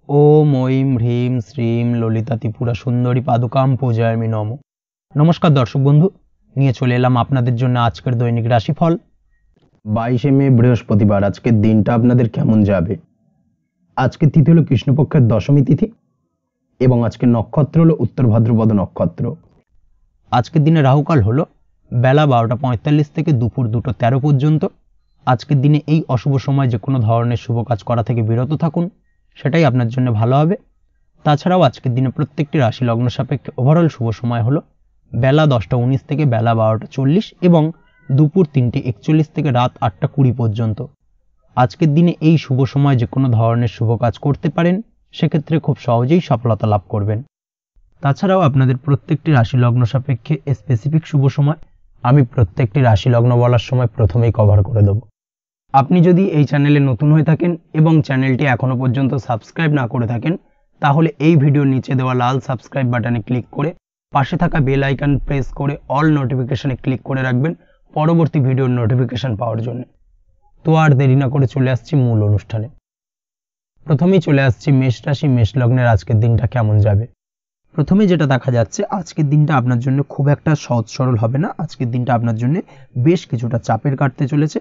ওম ঐম হ্রিম শ্রীম ললিতা ত্রিপুরা সুন্দরী পাদুকাম পূজায়ামি নম। নমস্কার দর্শক বন্ধু, নিয়ে চলে এলাম আপনাদের জন্য আজকের দৈনিক রাশিফল 22শে মে বৃহস্পতিবার। আজকের দিনটা আপনাদের কেমন যাবে? আজকের তিথি হলো কৃষ্ণপক্ষের দশমী তিথি এবং আজকের নক্ষত্র হলো উত্তর ভাদ্রপদ নক্ষত্র। আজকের দিনে রাহুকাল হলো বেলা 12টা 45 থেকে দুপুর 2টা 13 পর্যন্ত। আজকের দিনে এই অশুভ সময় যে কোনো ধরনের শুভ কাজ করা থেকে বিরত থাকুন, সেটাই আপনার জন্য ভালো হবে। তাছাড়াও আজকের দিনে প্রত্যেকটি রাশি লগ্ন সাপেক্ষে ওভারঅল শুভ সময় হলো বেলা 10টা 19 থেকে বেলা 12টা 40 এবং দুপুর 3টে 41 থেকে রাত 8টা 20 পর্যন্ত। আজকের দিনে এই শুভ সময় যে কোনো ধরনের শুভ কাজ করতে পারেন, সেক্ষেত্রে খুব সহজেই সফলতা লাভ করবেন। তাছাড়াও আপনাদের প্রত্যেকটি রাশি লগ্ন সাপেক্ষে স্পেসিফিক শুভ সময় আমি প্রত্যেকটি রাশি লগ্ন বলার সময় প্রথমেই কভার করে দেব। আপনি যদি এই চ্যানেলে নতুন হয়ে থাকেন এবং চ্যানেলটি এখনো পর্যন্ত সাবস্ক্রাইব না করে থাকেন, তাহলে এই ভিডিওর নিচে দেওয়া লাল সাবস্ক্রাইব বাটনে ক্লিক করে পাশে থাকা বেল আইকন প্রেস করে অল নোটিফিকেশনে ক্লিক করে রাখবেন পরবর্তী ভিডিওর নোটিফিকেশন পাওয়ার জন্য। তো আর দেরি না করে চলে আসছি মূল অনুষ্ঠানে। প্রথমেই চলে আসছি মেষ রাশি মেষ লগ্নের আজকের দিনটা কেমন যাবে। প্রথমে যেটা দেখা যাচ্ছে, আজকের দিনটা আপনার জন্য খুব একটা সহজ সরল হবে না। আজকের দিনটা আপনার জন্য বেশ কিছুটা চাপের কাটতে চলেছে।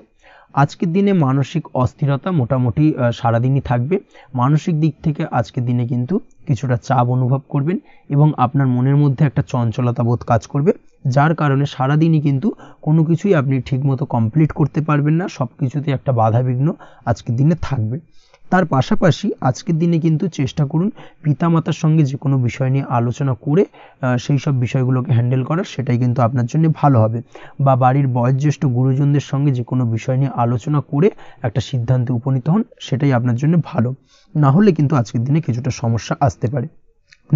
আজকের দিনে মানসিক অস্থিরতা মোটামুটি সারাদিনই থাকবে। মানসিক দিক থেকে আজকের দিনে কিন্তু কিছুটা চাপ অনুভব করবেন এবং আপনার মনের মধ্যে একটা চঞ্চলতা বোধ কাজ করবে, যার কারণে সারাদিনই কিন্তু কোনো কিছুই আপনি ঠিকমতো কমপ্লিট করতে পারবেন না। সব কিছুতে একটা বাধাবিঘ্ন আজকের দিনে থাকবে। তার পাশাপাশি আজকের দিনে কিন্তু চেষ্টা করুন পিতামাতার সঙ্গে যে কোনো বিষয় নিয়ে আলোচনা করে সেই সব বিষয়গুলোকে হ্যান্ডেল করার, সেটাই কিন্তু আপনার জন্য ভালো হবে। বা বাড়ির বয়োজ্যেষ্ঠ গুরুজনদের সঙ্গে যে কোনো বিষয় নিয়ে আলোচনা করে একটা সিদ্ধান্তে উপনীত হন, সেটাই আপনার জন্য ভালো। না হলে কিন্তু আজকের দিনে কিছুটা সমস্যা আসতে পারে।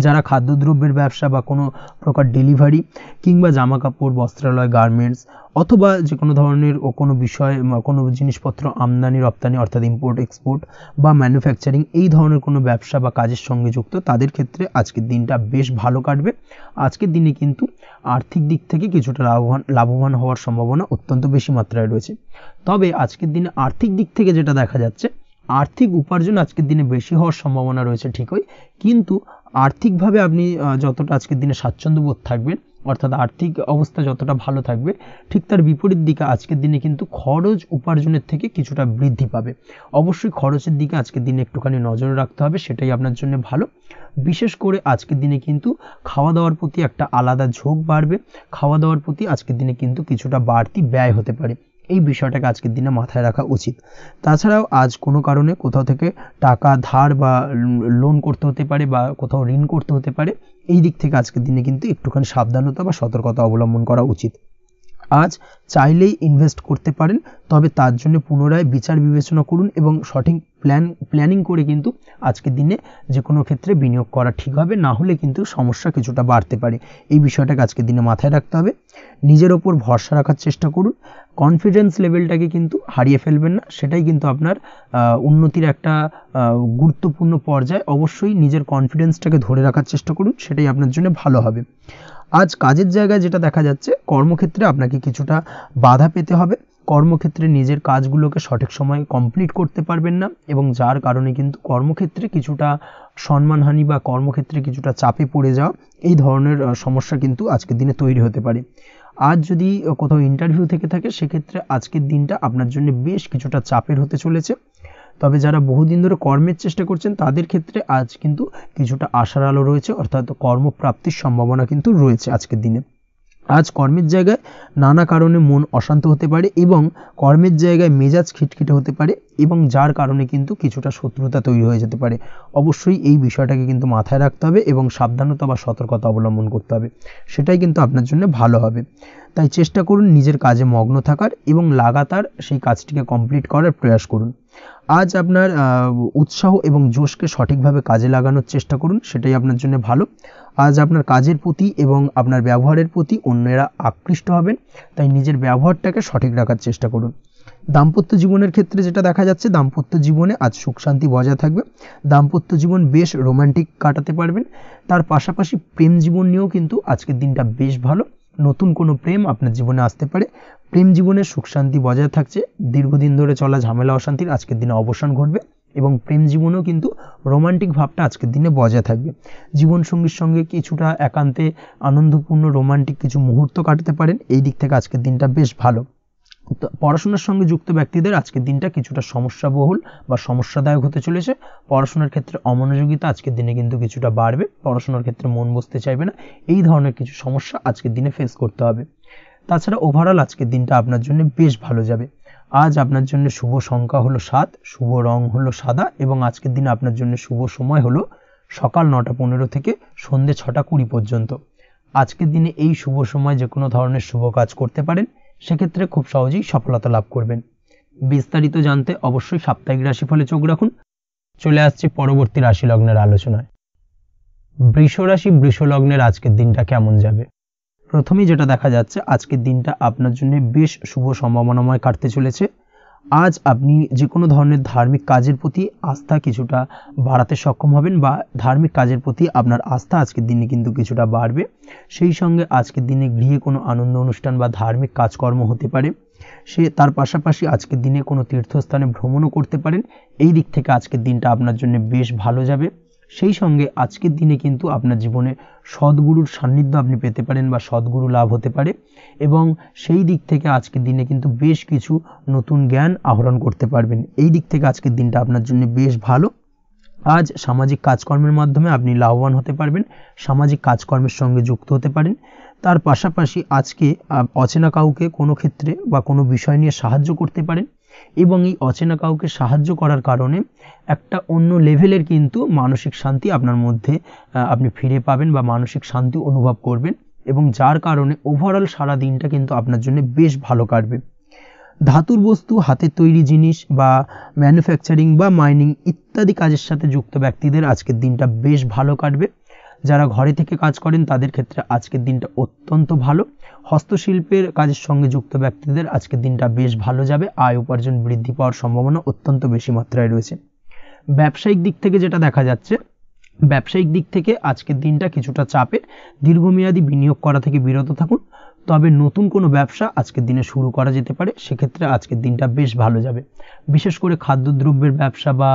যারা খাদ্যদ্রব্যের ব্যবসা বা কোনো প্রকার ডেলিভারি কিংবা জামা কাপড় বস্ত্রালয় গার্মেন্টস অথবা যে কোনো ধরনের কোনো বিষয় কোনো জিনিসপত্র আমদানি রপ্তানি অর্থাৎ ইম্পোর্ট এক্সপোর্ট বা ম্যানুফ্যাকচারিং এই ধরনের কোনো ব্যবসা বা কাজের সঙ্গে যুক্ত, তাদের ক্ষেত্রে আজকের দিনটা বেশ ভালো কাটবে। আজকের দিনে কিন্তু আর্থিক দিক থেকে কিছুটা লাভবান হওয়ার সম্ভাবনা অত্যন্ত বেশি মাত্রায় রয়েছে। তবে আজকের দিনে আর্থিক দিক থেকে যেটা দেখা যাচ্ছে, আর্থিক উপার্জন আজকের দিনে বেশি হওয়ার সম্ভাবনা রয়েছে ঠিকই, কিন্তু আর্থিকভাবে আপনি যতটা আজকের দিনে স্বাচ্ছন্দ্য বোধ থাকবেন, অর্থাৎ আর্থিক অবস্থা যতটা ভালো থাকবে, ঠিক তার বিপরীত দিকে আজকের দিনে কিন্তু খরচ উপার্জনের থেকে কিছুটা বৃদ্ধি পাবে। অবশ্যই খরচের দিকে আজকের দিনে একটুখানি নজর রাখতে হবে, সেটাই আপনার জন্য ভালো। বিশেষ করে আজকের দিনে কিন্তু খাওয়া দাওয়ার প্রতি একটা আলাদা ঝোঁক বাড়বে। খাওয়া দাওয়ার প্রতি আজকের দিনে কিন্তু কিছুটা বাড়তি ব্যয় হতে পারে, এই বিষয়টাকে আজকের দিনে মাথায় রাখা উচিত। তাছাড়াও আজ কোনো কারণে কোথাও থেকে টাকা ধার বা লোন করতে হতে পারে বা কোথাও ঋণ করতে হতে পারে, এই দিক থেকে আজকের দিনে কিন্তু একটুখানি সাবধানতা বা সতর্কতা অবলম্বন করা উচিত। আজ চাইলেই ইনভেস্ট করতে পারেন, তবে তার জন্য পুনরায় বিচার বিবেচনা করুন এবং সঠিক প্ল্যানিং করে কিন্তু আজকের দিনে যে কোনো ক্ষেত্রে বিনিয়োগ করা ঠিক হবে। না হলে কিন্তু সমস্যা কিছুটা বাড়তে পারে, এই বিষয়টাকে আজকের দিনে মাথায় রাখতে হবে। নিজের ওপর ভরসা রাখার চেষ্টা করুন, কনফিডেন্স লেভেলটাকে কিন্তু হারিয়ে ফেলবেন না, সেটাই কিন্তু আপনার উন্নতির একটা গুরুত্বপূর্ণ পর্যায়। অবশ্যই নিজের কনফিডেন্সটাকে ধরে রাখার চেষ্টা করুন, সেটাই আপনার জন্য ভালো হবে। আজ কাজের জায়গায় যেটা দেখা যাচ্ছে, কর্মক্ষেত্রে আপনাকে কিছুটা বাধা পেতে হবে। কর্মক্ষেত্রে নিজের কাজগুলোকে সঠিক সময়ে কমপ্লিট করতে পারবেন না এবং যার কারণে কিন্তু কর্মক্ষেত্রে কিছুটা সম্মানহানি বা কর্মক্ষেত্রে কিছুটা চাপে পড়ে যাওয়া, এই ধরনের সমস্যা কিন্তু আজকের দিনে তৈরি হতে পারে। আজ যদি কোথাও ইন্টারভিউ থেকে থাকে, সেক্ষেত্রে আজকের দিনটা আপনার জন্য বেশ কিছুটা চাপের হতে চলেছে। তবে যারা বহুদিন ধরে কর্মের চেষ্টা করছেন, তাদের ক্ষেত্রে আজ কিন্তু কিছুটা আশার আলো রয়েছে, অর্থাৎ কর্মপ্রাপ্তির সম্ভাবনা কিন্তু রয়েছে আজকের দিনে। আজ কর্মের জায়গায় নানা কারণে মন অশান্ত হতে পারে এবং কর্মের জায়গায় মেজাজ খিটখিটে হতে পারে এবং যার কারণে কিন্তু কিছুটা শত্রুতা তৈরি হয়ে যেতে পারে। অবশ্যই এই বিষয়টাকে কিন্তু মাথায় রাখতে হবে এবং সাবধানতা বা সতর্কতা অবলম্বন করতে হবে, সেটাই কিন্তু আপনার জন্য ভালো হবে। তাই চেষ্টা করুন নিজের কাজে মগ্ন থাকার এবং লাগাতার সেই কাজটিকে কমপ্লিট করার প্রয়াস করুন। আজ আপনার উৎসাহ এবং জোশকে সঠিকভাবে কাজে লাগানোর চেষ্টা করুন, সেটাই আপনার জন্য ভালো। আজ আপনার কাজের প্রতি এবং আপনার ব্যবহারের প্রতি অন্যেরা আকৃষ্ট হবেন, তাই নিজের ব্যবহারটাকে সঠিক রাখার চেষ্টা করুন। দাম্পত্য জীবনের ক্ষেত্রে যেটা দেখা যাচ্ছে, দাম্পত্য জীবনে আজ সুখ শান্তি বজায় থাকবে। দাম্পত্য জীবন বেশ রোমান্টিক কাটাতে পারবেন। তার পাশাপাশি প্রেম জীবন নিয়েও কিন্তু আজকের দিনটা বেশ ভালো। নতুন কোনো প্রেম আপনার জীবনে আসতে পারে। প্রেম জীবনে সুখ শান্তি বজায় থাকছে। দীর্ঘদিন ধরে চলা ঝামেলা অশান্তির আজকের দিনে অবসান ঘটবে এবং প্রেম জীবনেও কিন্তু রোমান্টিক ভাবটা আজকের দিনে বজায় থাকবে। জীবনসঙ্গীর সঙ্গে কিছুটা একান্তে আনন্দপূর্ণ রোমান্টিক কিছু মুহূর্ত কাটাতে পারেন, এই দিক থেকে আজকের দিনটা বেশ ভালো। পড়াশোনার সঙ্গে যুক্ত ব্যক্তিদের আজকের দিনটা কিছুটা সমস্যাবহুল বা সমস্যাদায়ক হতে চলেছে। পড়াশোনার ক্ষেত্রে অমনোযোগিতা আজকের দিনে কিন্তু কিছুটা বাড়বে, পড়াশোনার ক্ষেত্রে মন বসতে চাইবে না, এই ধরনের কিছু সমস্যা আজকের দিনে ফেস করতে হবে। তাছাড়া ওভারঅল আজকের দিনটা আপনার জন্য বেশ ভালো যাবে। আজ আপনার জন্য শুভ সংখ্যা হলো 7, শুভ রং হলো সাদা এবং আজকের দিনে আপনার জন্য শুভ সময় হলো সকাল 9টা 15 থেকে সন্ধ্যে 6টা 20 পর্যন্ত। আজকের দিনে এই শুভ সময় যে কোনো ধরনের শুভ কাজ করতে পারেন, সেক্ষেত্রে খুব সহজেই সফলতা লাভ করবেন। বিস্তারিত জানতে অবশ্যই সাপ্তাহিক রাশিফলে চোখ রাখুন। চলে আসছে পরবর্তী রাশি লগ্নের আলোচনায়। বৃষ রাশি বৃষ লগ্নের আজকের দিনটা কেমন যাবে? প্রথমেই যেটা দেখা যাচ্ছে, আজকের দিনটা আপনার জন্য বেশ শুভ সম্ভাবনাময় কাটতে চলেছে। আজ আপনি যে কোনো ধরনের ধার্মিক কাজের প্রতি আস্থা কিছুটা বাড়াতে সক্ষম হবেন বা ধার্মিক কাজের প্রতি আপনার আস্থা আজকের দিনে কিন্তু কিছুটা বাড়বে। সেই সঙ্গে আজকের দিনে গৃহে কোনো আনন্দ অনুষ্ঠান বা ধার্মিক কাজকর্ম হতে পারে, তার পাশাপাশি আজকের দিনে কোনো তীর্থস্থানে ভ্রমণও করতে পারেন, এই দিক থেকে আজকের দিনটা আপনার জন্য বেশ ভালো যাবে। সেই সঙ্গে আজকের দিনে কিন্তু আপনার জীবনে সদ্গুরুর সান্নিধ্য আপনি পেতে পারেন বা সদ্গুরু লাভ হতে পারে এবং সেই দিক থেকে আজকের দিনে কিন্তু বেশ কিছু নতুন জ্ঞান আহরণ করতে পারবেন, এই দিক থেকে আজকের দিনটা আপনার জন্য বেশ ভালো। আজ সামাজিক কাজকর্মের মাধ্যমে আপনি লাভবান হতে পারবেন, সামাজিক কাজকর্মের সঙ্গে যুক্ত হতে পারেন। তার পাশাপাশি আজকে অচেনা কাউকে কোনো ক্ষেত্রে বা কোনো বিষয় নিয়ে সাহায্য করতে পারেন এবং এই অচেনা কাউকে সাহায্য করার কারণে একটা অন্য লেভেলের কিন্তু মানসিক শান্তি আপনার মধ্যে আপনি ফিরে পাবেন বা মানসিক শান্তি অনুভব করবেন এবং যার কারণে ওভারঅল সারা দিনটা কিন্তু আপনার জন্য বেশ ভালো কাটবে। ধাতুর বস্তু, হাতের তৈরি জিনিস বা ম্যানুফ্যাকচারিং বা মাইনিং ইত্যাদি কাজের সাথে যুক্ত ব্যক্তিদের আজকের দিনটা বেশ ভালো কাটবে। যারা ঘরে থেকে কাজ করেন তাদের ক্ষেত্রে আজকের দিনটা অত্যন্ত ভালো। হস্তশিল্পের কাজের সঙ্গে যুক্ত ব্যক্তিদের আজকের দিনটা বেশ ভালো যাবে, আয় উপার্জন বৃদ্ধি পাওয়ার সম্ভাবনা অত্যন্ত বেশি মাত্রায় রয়েছে। ব্যবসায়িক দিক থেকে যেটা দেখা যাচ্ছে, ব্যবসায়িক দিক থেকে আজকের দিনটা কিছুটা চাপের, দীর্ঘমেয়াদী বিনিয়োগ করা থেকে বিরত থাকুন, তবে নতুন কোনো ব্যবসা আজকের দিনে শুরু করা যেতে পারে, সেক্ষেত্রে আজকের দিনটা বেশ ভালো যাবে। বিশেষ করে খাদ্যদ্রব্যের ব্যবসা বা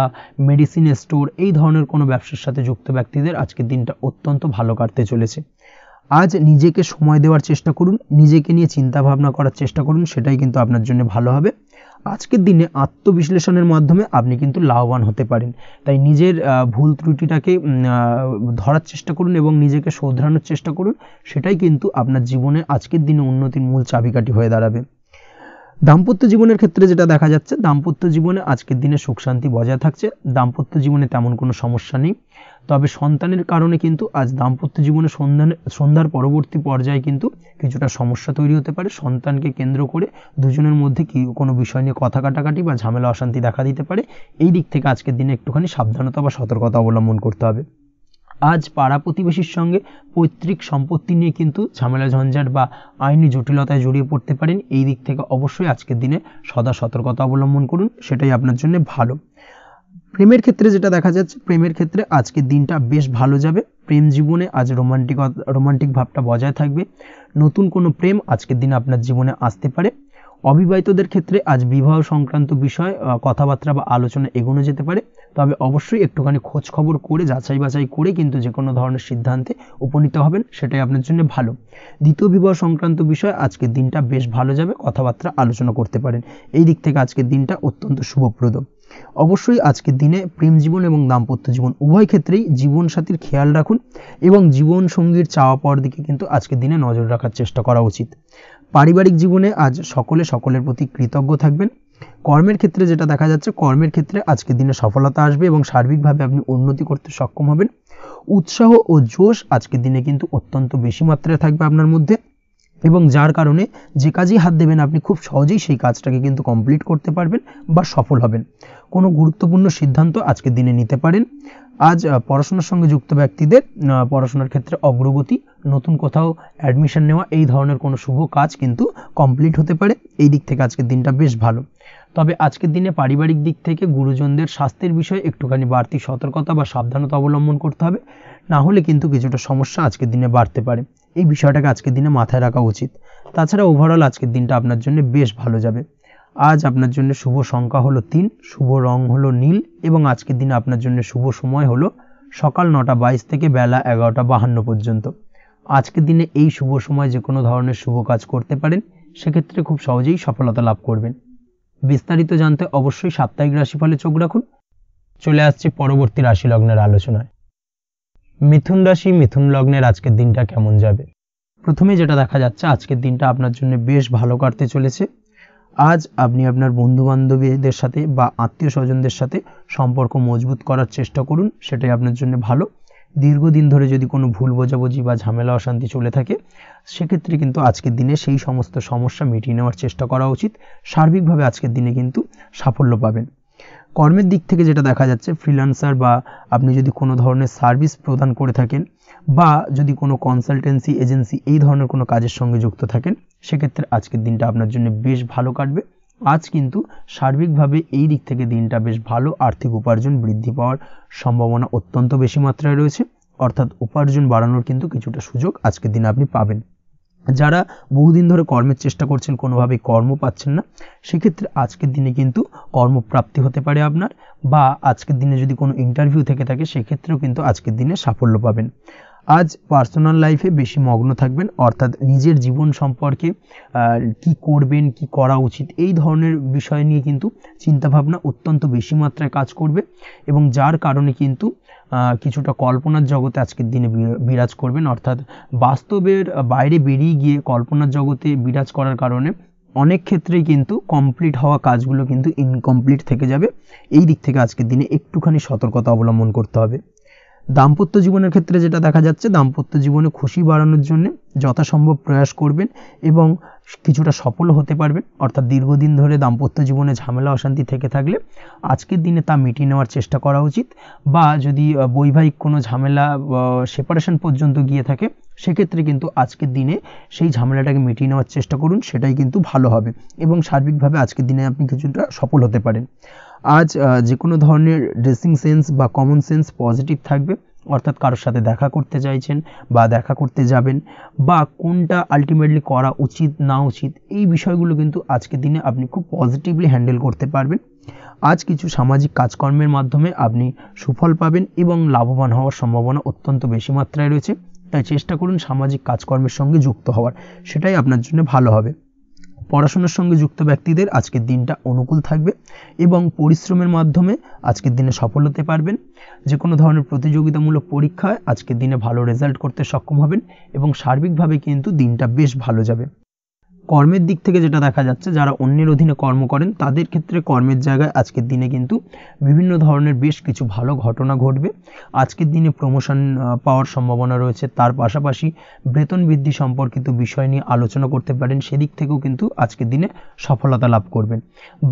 মেডিসিন স্টোর এই ধরনের কোনো ব্যবসার সাথে যুক্ত ব্যক্তিদের আজকের দিনটা অত্যন্ত ভালো কাটতে চলেছে। আজ নিজেকে সময় দেওয়ার চেষ্টা করুন, নিজেকে নিয়ে চিন্তা ভাবনা করার চেষ্টা করুন, সেটাই কিন্তু আপনার জন্য ভালো হবে। আজকের দিনে আত্মবিশ্লেষণের মাধ্যমে আপনি কিন্তু লাভবান হতে পারেন, তাই নিজের ভুল ত্রুটিটাকে ধরার চেষ্টা করুন এবং নিজেকে শোধরানোর চেষ্টা করুন, সেটাই কিন্তু আপনার জীবনে আজকের দিনে উন্নতির মূল চাবিকাঠি হয়ে দাঁড়াবে। দাম্পত্য জীবনের ক্ষেত্রে যেটা দেখা যাচ্ছে, দাম্পত্য জীবনে আজকের দিনে সুখ শান্তি বজায় থাকছে, দাম্পত্য জীবনে তেমন কোনো সমস্যা নেই, তবে সন্তানের কারণে কিন্তু আজ দাম্পত্য জীবনে সন্ধ্যার পরবর্তী পর্যায়ে কিন্তু কিছুটা সমস্যা তৈরি হতে পারে। সন্তানকে কেন্দ্র করে দুজনের মধ্যে কি কোনো বিষয় নিয়ে কথা কাটাকাটি বা ঝামেলা অশান্তি দেখা দিতে পারে, এই দিক থেকে আজকের দিনে একটুখানি সাবধানতা বা সতর্কতা অবলম্বন করতে হবে। আজ পাড়া প্রতিবেশীর সঙ্গে পৈতৃক সম্পত্তি নিয়ে কিন্তু ঝামেলা ঝঞ্ঝাট বা আইনি জটিলতায় জড়িয়ে পড়তে পারেন, এই দিক থেকে অবশ্যই আজকের দিনে সদা সতর্কতা অবলম্বন করুন, সেটাই আপনার জন্য ভালো। প্রেমের ক্ষেত্রে যেটা দেখা যাচ্ছে, প্রেমের ক্ষেত্রে আজকের দিনটা বেশ ভালো যাবে। প্রেম জীবনে আজ রোমান্টিক ভাবটা বজায় থাকবে, নতুন কোনো প্রেম আজকের দিনে আপনার জীবনে আসতে পারে। অবিবাহিতদের ক্ষেত্রে আজ বিবাহ সংক্রান্ত বিষয় কথাবার্তা বা আলোচনা এগোনো যেতে পারে, তবে অবশ্যই একটুখানি খোঁজ খবর করে যাচাই বাছাই করে কিন্তু যে কোনো ধরনের সিদ্ধান্তে উপনীত হবেন, সেটাই আপনার জন্য ভালো। দ্বিতীয় বিবাহ সংক্রান্ত বিষয় আজকের দিনটা বেশ ভালো যাবে, কথাবার্তা আলোচনা করতে পারেন, এই দিক থেকে আজকের দিনটা অত্যন্ত শুভপ্রদ। অবশ্যই আজকের দিনে প্রেম জীবন এবং দাম্পত্য জীবন উভয় ক্ষেত্রেই জীবনসাথীর খেয়াল রাখুন এবং জীবন সঙ্গীর চাওয়া পাওয়ার দিকে কিন্তু আজকের দিনে নজর রাখার চেষ্টা করা উচিত। পারিবারিক জীবনে আজ সকলের প্রতি কৃতজ্ঞ থাকবেন। কর্মের ক্ষেত্রে যেটা দেখা যাচ্ছে, কর্মের ক্ষেত্রে আজকের দিনে সফলতা আসবে এবং সার্বিকভাবে আপনি উন্নতি করতে সক্ষম হবেন। উৎসাহ ও জোশ আজকের দিনে কিন্তু অত্যন্ত বেশি মাত্রায় থাকবে আপনার মধ্যে এবং যার কারণে যে কাজেই হাত দেবেন আপনি খুব সহজেই সেই কাজটাকে কিন্তু কমপ্লিট করতে পারবেন বা সফল হবেন। কোনো গুরুত্বপূর্ণ সিদ্ধান্ত আজকের দিনে নিতে পারেন। আজ পড়াশোনার সঙ্গে যুক্ত ব্যক্তিদের পড়াশোনার ক্ষেত্রে অগ্রগতি, নতুন কোথাও অ্যাডমিশন নেওয়া, এই ধরনের কোনো শুভ কাজ কিন্তু কমপ্লিট হতে পারে, এই দিক থেকে আজকের দিনটা বেশ ভালো। তবে আজকের দিনে পারিবারিক দিক থেকে গুরুজনদের স্বাস্থ্যের বিষয়ে একটুখানি বাড়তি সতর্কতা বা সাবধানতা অবলম্বন করতে হবে, না হলে কিন্তু কিছুটা সমস্যা আজকের দিনে বাড়তে পারে, এই বিষয়টাকে আজকের দিনে মাথায় রাখা উচিত। তাছাড়া ওভারঅল আজকের দিনটা আপনার জন্য বেশ ভালো যাবে। আজ আপনার জন্য শুভ সংখ্যা হলো 3, শুভ রং হলো নীল এবং আজকের দিনে আপনার জন্য শুভ সময় হলো সকাল 9:22 থেকে বেলা 11:52 পর্যন্ত। আজকের দিনে এই শুভ সময় যে কোনো ধরনের শুভ কাজ করতে পারেন, সেক্ষেত্রে খুব সহজেই সফলতা লাভ করবেন। বিস্তারিত জানতে অবশ্যই সাপ্তাহিক রাশিফলে চোখ রাখুন। চলে আসছে পরবর্তী রাশি লগ্নের আলোচনায়। মিথুন রাশি, মিথুন লগ্নের আজকের দিনটা কেমন যাবে? প্রথমে যেটা দেখা যাচ্ছে, আজকের দিনটা আপনার জন্য বেশ ভালো কাটতে চলেছে। আজ আপনি আপনার বন্ধু বান্ধবীদের সাথে বা আত্মীয় স্বজনদের সাথে সম্পর্ক মজবুত করার চেষ্টা করুন, সেটাই আপনার জন্য ভালো। দীর্ঘদিন ধরে যদি কোনো ভুল বোঝাবুঝি বা ঝামেলা অশান্তি চলে থাকে, সেক্ষেত্রে কিন্তু আজকের দিনে সেই সমস্ত সমস্যা মিটিয়ে নেওয়ার চেষ্টা করা উচিত। সার্বিকভাবে আজকের দিনে কিন্তু সাফল্য পাবেন। কর্মের দিক থেকে যেটা দেখা যাচ্ছে, ফ্রিল্যান্সার বা আপনি যদি কোনো ধরনের সার্ভিস প্রদান করে থাকেন বা যদি কোনো কনসালটেন্সি এজেন্সি এই ধরনের কোনো কাজের সঙ্গে যুক্ত থাকেন, সেক্ষেত্রে আজকের দিনটা আপনার জন্য বেশ ভালো কাটবে। আজ কিন্তু সার্বিকভাবে এই দিক থেকে দিনটা বেশ ভালো। আর্থিক উপার্জন বৃদ্ধি পাওয়ার সম্ভাবনা অত্যন্ত বেশি মাত্রায় রয়েছে, অর্থাৎ উপার্জন বাড়ানোর কিন্তু কিছুটা সুযোগ আজকের দিনে আপনি পাবেন। যারা বহুদিন ধরে কর্মের চেষ্টা করছেন, কোনোভাবেই কর্ম পাচ্ছেন না, সেক্ষেত্রে আজকের দিনে কিন্তু কর্মপ্রাপ্তি হতে পারে আপনার, বা আজকের দিনে যদি কোনো ইন্টারভিউ থেকে থাকে, সেক্ষেত্রেও কিন্তু আজকের দিনে সাফল্য পাবেন। আজ পার্সোনাল লাইফে বেশি মগ্ন থাকবেন, অর্থাৎ নিজের জীবন সম্পর্কে কি করবেন, কি করা উচিত, এই ধরনের বিষয় নিয়ে কিন্তু চিন্তাভাবনা অত্যন্ত বেশি মাত্রায় কাজ করবে এবং যার কারণে কিন্তু কিছুটা কল্পনার জগতে আজকের দিনে বিরাজ করবেন। অর্থাৎ বাস্তবের বাইরে বেরিয়ে গিয়ে কল্পনার জগতে বিরাজ করার কারণে অনেক ক্ষেত্রেই কিন্তু কমপ্লিট হওয়া কাজগুলো কিন্তু ইনকমপ্লিট থেকে যাবে। এই দিক থেকে আজকের দিনে একটুখানি সতর্কতা অবলম্বন করতে হবে। দাম্পত্য জীবনের ক্ষেত্রে যেটা দেখা যাচ্ছে, দাম্পত্য জীবনে খুশি বাড়ানোর জন্য যথাসম্ভব প্রয়াস করবেন এবং কিছুটা সফল হতে পারবেন। অর্থাৎ দীর্ঘদিন ধরে দাম্পত্য জীবনে ঝামেলা অশান্তি থেকে থাকলে আজকের দিনে তা মিটিয়ে নেওয়ার চেষ্টা করা উচিত, বা যদি বৈবাহিক কোনো ঝামেলা সেপারেশন পর্যন্ত গিয়ে থাকে, সেক্ষেত্রে কিন্তু আজকের দিনে সেই ঝামেলাটাকে মিটিয়ে নেওয়ার চেষ্টা করুন, সেটাই কিন্তু ভালো হবে এবং সার্বিকভাবে আজকের দিনে আপনি কিছুটা সফল হতে পারেন। আজ যে কোনো ধরনের ড্রেসিং সেন্স বা কমন সেন্স পজিটিভ থাকবে, অর্থাৎ কারোর সাথে দেখা করতে চাইছেন বা দেখা করতে যাবেন, বা কোনটা আলটিমেটলি করা উচিত না উচিত, এই বিষয়গুলো কিন্তু আজকের দিনে আপনি খুব পজিটিভলি হ্যান্ডেল করতে পারবেন। আজ কিছু সামাজিক কাজকর্মের মাধ্যমে আপনি সুফল পাবেন এবং লাভবান হওয়ার সম্ভাবনা অত্যন্ত বেশি মাত্রায় রয়েছে। তাই চেষ্টা করুন সামাজিক কাজকর্মের সঙ্গে যুক্ত হওয়ার, সেটাই আপনার জন্য ভালো হবে। পড়াশোনার সঙ্গে যুক্ত ব্যক্তিদের আজকের দিনটা অনুকূল থাকবে এবং পরিশ্রমের মাধ্যমে আজকের দিনে সফল হতে পারবেন। যে কোনো ধরনের প্রতিযোগিতামূলক পরীক্ষায় আজকের দিনে ভালো রেজাল্ট করতে সক্ষম হবেন এবং সার্বিকভাবে কিন্তু দিনটা বেশ ভালো যাবে। কর্মের দিক থেকে যেটা দেখা যাচ্ছে, যারা অন্যের অধীনে কর্ম করেন তাদের ক্ষেত্রে কর্মের জায়গায় আজকের দিনে কিন্তু বিভিন্ন ধরনের বেশ কিছু ভালো ঘটনা ঘটবে। আজকের দিনে প্রমোশন পাওয়ার সম্ভাবনা রয়েছে, তার পাশাপাশি বেতন বৃদ্ধি সম্পর্কিত বিষয় নিয়ে আলোচনা করতে পারেন, সেদিক থেকেও কিন্তু আজকের দিনে সফলতা লাভ করবেন।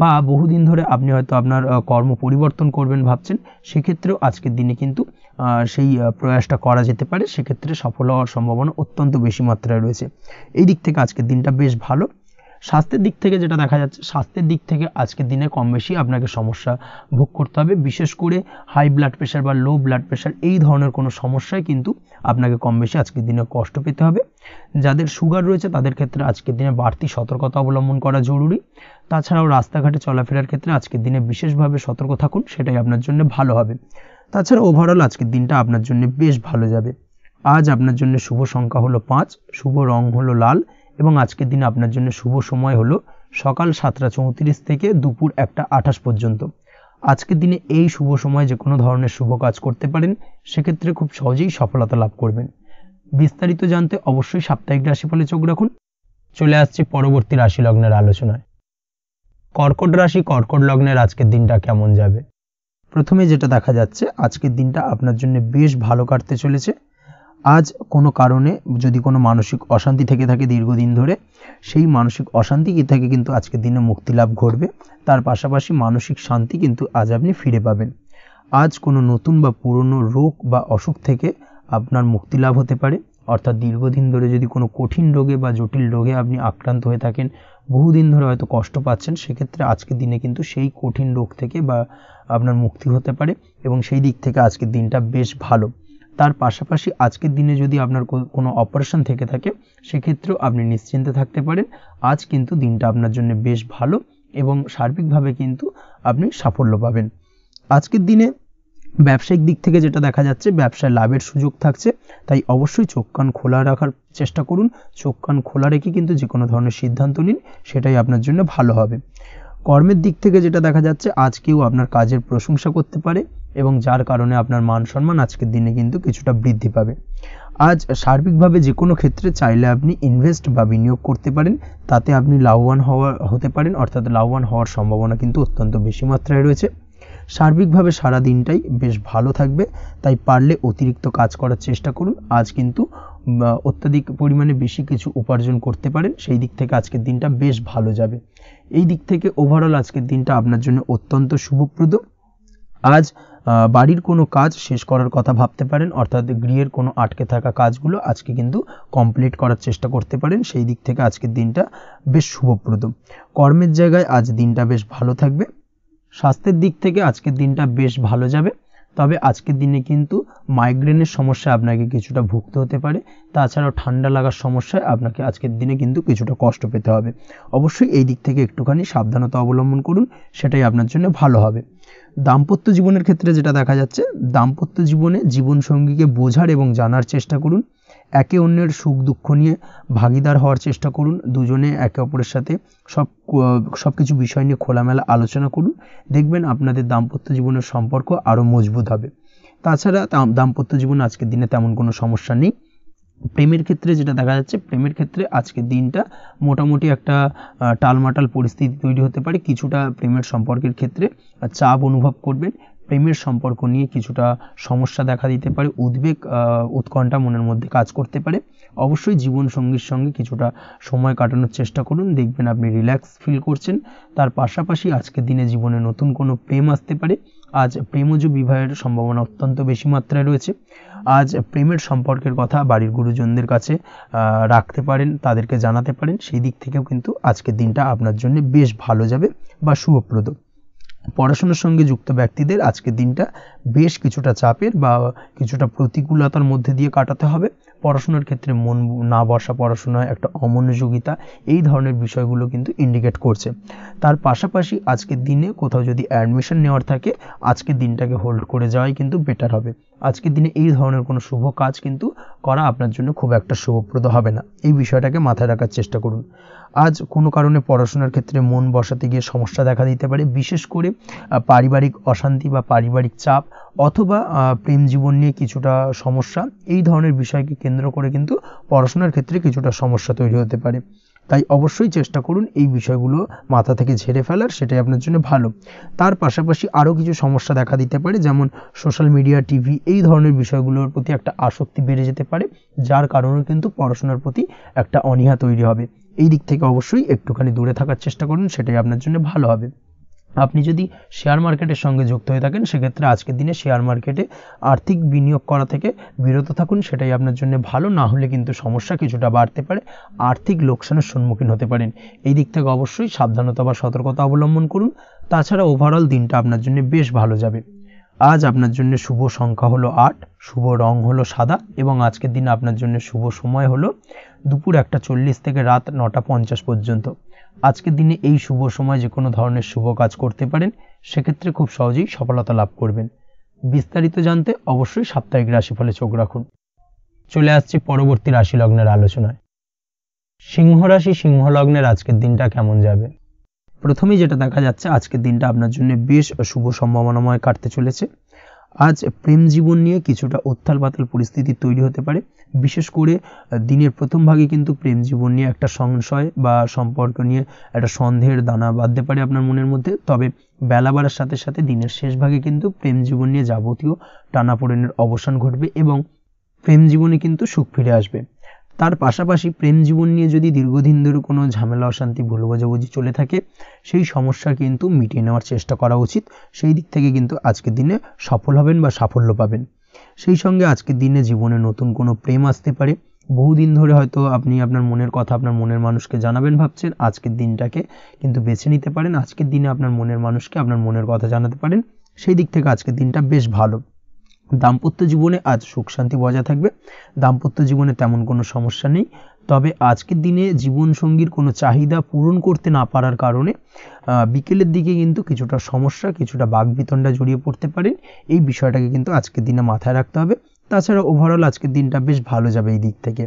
বা বহুদিন ধরে আপনি হয়তো আপনার কর্ম পরিবর্তন করবেন ভাবছেন, সেক্ষেত্রেও আজকের দিনে কিন্তু সেই প্রয়াসটা করা যেতে পারে, সেক্ষেত্রে সফল হওয়ার সম্ভাবনা অত্যন্ত বেশি মাত্রায় রয়েছে। এই দিক থেকে আজকের দিনটা বেশ ভালো। স্বাস্থ্যের দিক থেকে যেটা দেখা যাচ্ছে, স্বাস্থ্যের দিক থেকে আজকের দিনে কম বেশি আপনাকে সমস্যা ভোগ করতে হবে। বিশেষ করে হাই ব্লাড প্রেশার বা লো ব্লাড প্রেশার এই ধরনের কোনো সমস্যায় কিন্তু আপনাকে কম বেশি আজকের দিনে কষ্ট পেতে হবে। যাদের সুগার রয়েছে তাদের ক্ষেত্রে আজকের দিনে বাড়তি সতর্কতা অবলম্বন করা জরুরি। তাছাড়াও রাস্তাঘাটে চলাফেরার ক্ষেত্রে আজকের দিনে বিশেষভাবে সতর্ক থাকুন, সেটাই আপনার জন্য ভালো হবে। তাছাড়া ওভারঅল আজকের দিনটা আপনার জন্য বেশ ভালো যাবে। আজ আপনার জন্য শুভ সংখ্যা হলো 5, শুভ রং হলো লাল এবং আজকের দিনে আপনার জন্য শুভ সময় হলো সকাল 7:34 থেকে দুপুর 1:28 পর্যন্ত। আজকের দিনে এই শুভ সময় যে কোনো ধরনের শুভ কাজ করতে পারেন, সেক্ষেত্রে খুব সহজেই সফলতা লাভ করবেন। বিস্তারিত জানতে অবশ্যই সাপ্তাহিক রাশিফলে চোখ রাখুন। চলে আসছে পরবর্তী রাশি লগ্নের আলোচনায়। কর্কট রাশি, কর্কট লগ্নের আজকের দিনটা কেমন যাবে? প্রথমে যেটা দেখা যাচ্ছে, আজকের দিনটা আপনার জন্য বেশ ভালো কাটতে চলেছে। আজ কোনো কারণে যদি কোনো মানসিক অশান্তি থেকে থাকে দীর্ঘদিন ধরে, সেই মানসিক অশান্তি থেকে কিন্তু আজকের দিনে মুক্তি লাভ ঘটবে। তার পাশাপাশি মানসিক শান্তি কিন্তু আজ আপনি ফিরে পাবেন। আজ কোনো নতুন বা পুরনো রোগ বা অসুখ থেকে আপনার মুক্তি লাভ হতে পারে। অর্থাৎ দীর্ঘদিন ধরে যদি কোনো কঠিন রোগে বা জটিল রোগে আপনি আক্রান্ত হয়ে থাকেন, বহুদিন ধরে হয়তো কষ্ট পাচ্ছেন, সেক্ষেত্রে আজকের দিনে কিন্তু সেই কঠিন রোগ থেকে বা আপনার মুক্তি হতে পারে এবং সেই দিক থেকে আজকের দিনটা বেশ ভালো। তার পাশাপাশি আজকের দিনে যদি আপনার কোনো অপারেশন থেকে থাকে, সেক্ষেত্রেও আপনি নিশ্চিন্তে থাকতে পারেন। আজ কিন্তু দিনটা আপনার জন্য বেশ ভালো এবং সার্বিকভাবে কিন্তু আপনি সাফল্য পাবেন। আজকের দিনে ব্যবসায়িক দিক থেকে যেটা দেখা যাচ্ছে, ব্যবসায় লাভের সুযোগ থাকছে, তাই অবশ্যই চোখ কান খোলা রাখার চেষ্টা করুন। চোখ কান খোলা রেখে কিন্তু যে কোনো ধরনের সিদ্ধান্ত নিন, সেটাই আপনার জন্য ভালো হবে। কর্মের দিক থেকে যেটা দেখা যাচ্ছে, আজ কেউ আপনার কাজের প্রশংসা করতে পারে এবং যার কারণে আপনার মান সম্মান আজকের দিনে কিন্তু কিছুটা বৃদ্ধি পাবে। আজ সার্বিকভাবে যে কোনো ক্ষেত্রে চাইলে আপনি ইনভেস্ট বা বিনিয়োগ করতে পারেন, তাতে আপনি লাভবান হতে পারেন, অর্থাৎ লাভবান হওয়ার সম্ভাবনা কিন্তু অত্যন্ত বেশি মাত্রায় রয়েছে। সার্বিকভাবে সারা দিনটাই বেশ ভালো থাকবে, তাই পারলে অতিরিক্ত কাজ করার চেষ্টা করুন। আজ কিন্তু অত্যাধিক পরিমাণে বেশি কিছু উপার্জন করতে পারেন, সেই দিক থেকে আজকের দিনটা বেশ ভালো যাবে। এই দিক থেকে ওভারঅল আজকের দিনটা আপনার জন্য অত্যন্ত শুভপ্রদ। আজ বাড়ির কোনো কাজ শেষ করার কথা ভাবতে পারেন, অর্থাৎ গৃহের কোনো আটকে থাকা কাজগুলো আজকে কিন্তু কমপ্লিট করার চেষ্টা করতে পারেন, সেই দিক থেকে আজকের দিনটা বেশ শুভপ্রদ। কর্মের জায়গায় আজ দিনটা বেশ ভালো থাকবে। স্বাস্থ্যের দিক থেকে আজকের দিনটা বেশ ভালো যাবে, তবে আজকের দিনে কিন্তু মাইগ্রেনের সমস্যা আপনাকে কিছুটা ভুগতে হতে পারে। তাছাড়াও ঠান্ডা লাগার সমস্যায় আপনাকে আজকের দিনে কিন্তু কিছুটা কষ্ট পেতে হবে। অবশ্যই এই দিক থেকে একটুখানি সাবধানতা অবলম্বন করুন, সেটাই আপনার জন্য ভালো হবে। দাম্পত্য জীবনের ক্ষেত্রে যেটা দেখা যাচ্ছে, দাম্পত্য জীবনে জীবনসঙ্গীকে বোঝার এবং জানার চেষ্টা করুন। একে অন্যের সুখ দুঃখ নিয়ে ভাগিদার হওয়ার চেষ্টা করুন। দুজনে একে অপরের সাথে সব কিছু বিষয় নিয়ে খোলামেলা আলোচনা করুন। দেখবেন আপনাদের দাম্পত্য জীবনের সম্পর্ক আরও মজবুত হবে। তাছাড়া দাম্পত্য জীবনে আজকের দিনে তেমন কোনো সমস্যা নেই। প্রেমের ক্ষেত্রে যেটা দেখা যাচ্ছে, প্রেমের ক্ষেত্রে আজকের দিনটা মোটামুটি একটা টালমাটাল পরিস্থিতি তৈরি হতে পারে। কিছুটা প্রেমের সম্পর্কের ক্ষেত্রে চাপ অনুভব করবেন। প্রেমের সম্পর্ক নিয়ে কিছুটা সমস্যা দেখা দিতে পারে, উদ্বেগ উৎকণ্ঠা মনের মধ্যে কাজ করতে পারে। অবশ্যই জীবনসঙ্গীর সঙ্গে কিছুটা সময় কাটানোর চেষ্টা করুন, দেখবেন আপনি রিল্যাক্স ফিল করছেন। তার পাশাপাশি আজকের দিনে জীবনে নতুন কোনো প্রেম আসতে পারে। আজ প্রেমজ বিবাহের সম্ভাবনা অত্যন্ত বেশি মাত্রায় রয়েছে। আজ প্রেমের সম্পর্কের কথা বাড়ির গুরুজনদের কাছে রাখতে পারেন, তাদেরকে জানাতে পারেন, সেই দিক থেকেও কিন্তু আজকের দিনটা আপনার জন্য বেশ ভালো যাবে বা শুভপ্রদ। পড়াশোনার সঙ্গে যুক্ত ব্যক্তিদের আজকের দিনটা বেশ কিছুটা চাপের বা কিছুটা প্রতিকূলতার মধ্যে দিয়ে কাটাতে হবে। পড়াশোনার ক্ষেত্রে মন না বসা, পড়াশোনায় একটা অমনোযোগিতা, এই ধরনের বিষয়গুলো কিন্তু ইন্ডিকেট করছে। তার পাশাপাশি আজকের দিনে কোথাও যদি অ্যাডমিশন নেওয়ার থাকে, আজকের দিনটাকে হোল্ড করে যাওয়াই কিন্তু বেটার হবে। আজকের দিনে এই ধরনের কোনো শুভ কাজ কিন্তু করা আপনার জন্য খুব একটা শুভপ্রদ হবে না, এই বিষয়টাকে মাথায় রাখার চেষ্টা করুন। আজ কোনো কারণে পড়াশোনার ক্ষেত্রে মন বসাতে গিয়ে সমস্যা দেখা দিতে পারে, বিশেষ করে পারিবারিক অশান্তি বা পারিবারিক চাপ অথবা প্রেম জীবন নিয়ে কিছুটা সমস্যা, এই ধরনের বিষয়কে কেন্দ্র করে কিন্তু পড়াশোনার ক্ষেত্রে কিছুটা সমস্যা তৈরি হতে পারে। তাই অবশ্যই চেষ্টা করুন এই বিষয়গুলো মাথা থেকে ঝেড়ে ফেলার, সেটাই আপনার জন্য ভালো। তার পাশাপাশি আরও কিছু সমস্যা দেখা দিতে পারে, যেমন সোশ্যাল মিডিয়া, টিভি, এই ধরনের বিষয়গুলোর প্রতি একটা আসক্তি বেড়ে যেতে পারে, যার কারণে কিন্তু পড়াশোনার প্রতি একটা অনীহা তৈরি হবে। এই দিক থেকে অবশ্যই একটুখানি দূরে থাকার চেষ্টা করুন, সেটাই আপনার জন্য ভালো হবে। আপনি যদি শেয়ার মার্কেটের সঙ্গে যুক্ত হয়ে থাকেন, সেক্ষেত্রে আজকের দিনে শেয়ার মার্কেটে আর্থিক বিনিয়োগ করা থেকে বিরত থাকুন, সেটাই আপনার জন্য ভালো। না হলে কিন্তু সমস্যা কিছুটা বাড়তে পারে, আর্থিক লোকসানের সম্মুখীন হতে পারেন। এই দিক থেকে অবশ্যই সাবধানতা বা সতর্কতা অবলম্বন করুন। তাছাড়া ওভারঅল দিনটা আপনার জন্য বেশ ভালো যাবে। আজ আপনার জন্য শুভ সংখ্যা হলো 8, শুভ রং হলো সাদা এবং আজকের দিনে আপনার জন্য শুভ সময় হলো দুপুর 1:40 থেকে রাত 9:50 পর্যন্ত। আজকের দিনে এই শুভ সময় যে কোনো ধরনের শুভ কাজ করতে পারেন, সেক্ষেত্রে খুব সহজেই সফলতা লাভ করবেন। বিস্তারিত জানতে অবশ্যই সাপ্তাহিক রাশিফলে চোখ রাখুন। চলে আসছি পরবর্তী রাশি লগ্নের আলোচনায়। সিংহ রাশি, সিংহ লগ্নের আজকের দিনটা কেমন যাবে? প্রথমেই যেটা দেখা যাচ্ছে, আজকের দিনটা আপনার জন্য বেশ শুভ সম্ভাবনাময় কাটতে চলেছে। আজ প্রেম জীবন নিয়ে কিছুটা উত্থাল পাতাল পরিস্থিতি তৈরি হতে পারে, বিশেষ করে দিনের প্রথম ভাগে কিন্তু প্রেম জীবন নিয়ে একটা সংশয় বা সম্পর্ক নিয়ে একটা সন্দেহের দানা বাঁধতে পারে আপনার মনের মধ্যে। তবে বেলা বাড়ার সাথে সাথে দিনের শেষ ভাগে কিন্তু প্রেম জীবন নিয়ে যাবতীয় টানাপোড়েনের অবসান ঘটবে এবং প্রেম জীবনে কিন্তু সুখ ফিরে আসবে। তার পাশাপাশি প্রেম জীবন নিয়ে যদি দীর্ঘদিন ধরে কোনো ঝামেলা অশান্তি ভুল বোঝাবুঝি চলে থাকে, সেই সমস্যা কিন্তু মিটিয়ে নেওয়ার চেষ্টা করা উচিত। সেই দিক থেকে কিন্তু আজকের দিনে সফল হবেন বা সাফল্য পাবেন। সেই সঙ্গে আজকের দিনে জীবনে নতুন কোনো প্রেম আসতে পারে। বহুদিন ধরে হয়তো আপনি আপনার মনের কথা আপনার মনের মানুষকে জানাবেন ভাবছেন, আজকের দিনটাকে কিন্তু বেছে নিতে পারেন। আজকের দিনে আপনার মনের মানুষকে আপনার মনের কথা জানাতে পারেন, সেই দিক থেকে আজকের দিনটা বেশ ভালো। দাম্পত্য জীবনে আজ সুখ শান্তি বজায় থাকবে, দাম্পত্য জীবনে তেমন কোনো সমস্যা নেই। তবে আজকের দিনে জীবনসঙ্গীর কোনো চাহিদা পূরণ করতে না পারার কারণে বিকেলের দিকে কিন্তু কিছুটা সমস্যা, কিছুটা বাকবিতণ্ডা জড়িয়ে পড়তে পারেন। এই বিষয়টাকে কিন্তু আজকের দিনে মাথায় রাখতে হবে। তাছাড়া ওভারঅল আজকের দিনটা বেশ ভালো যাবে এই দিক থেকে।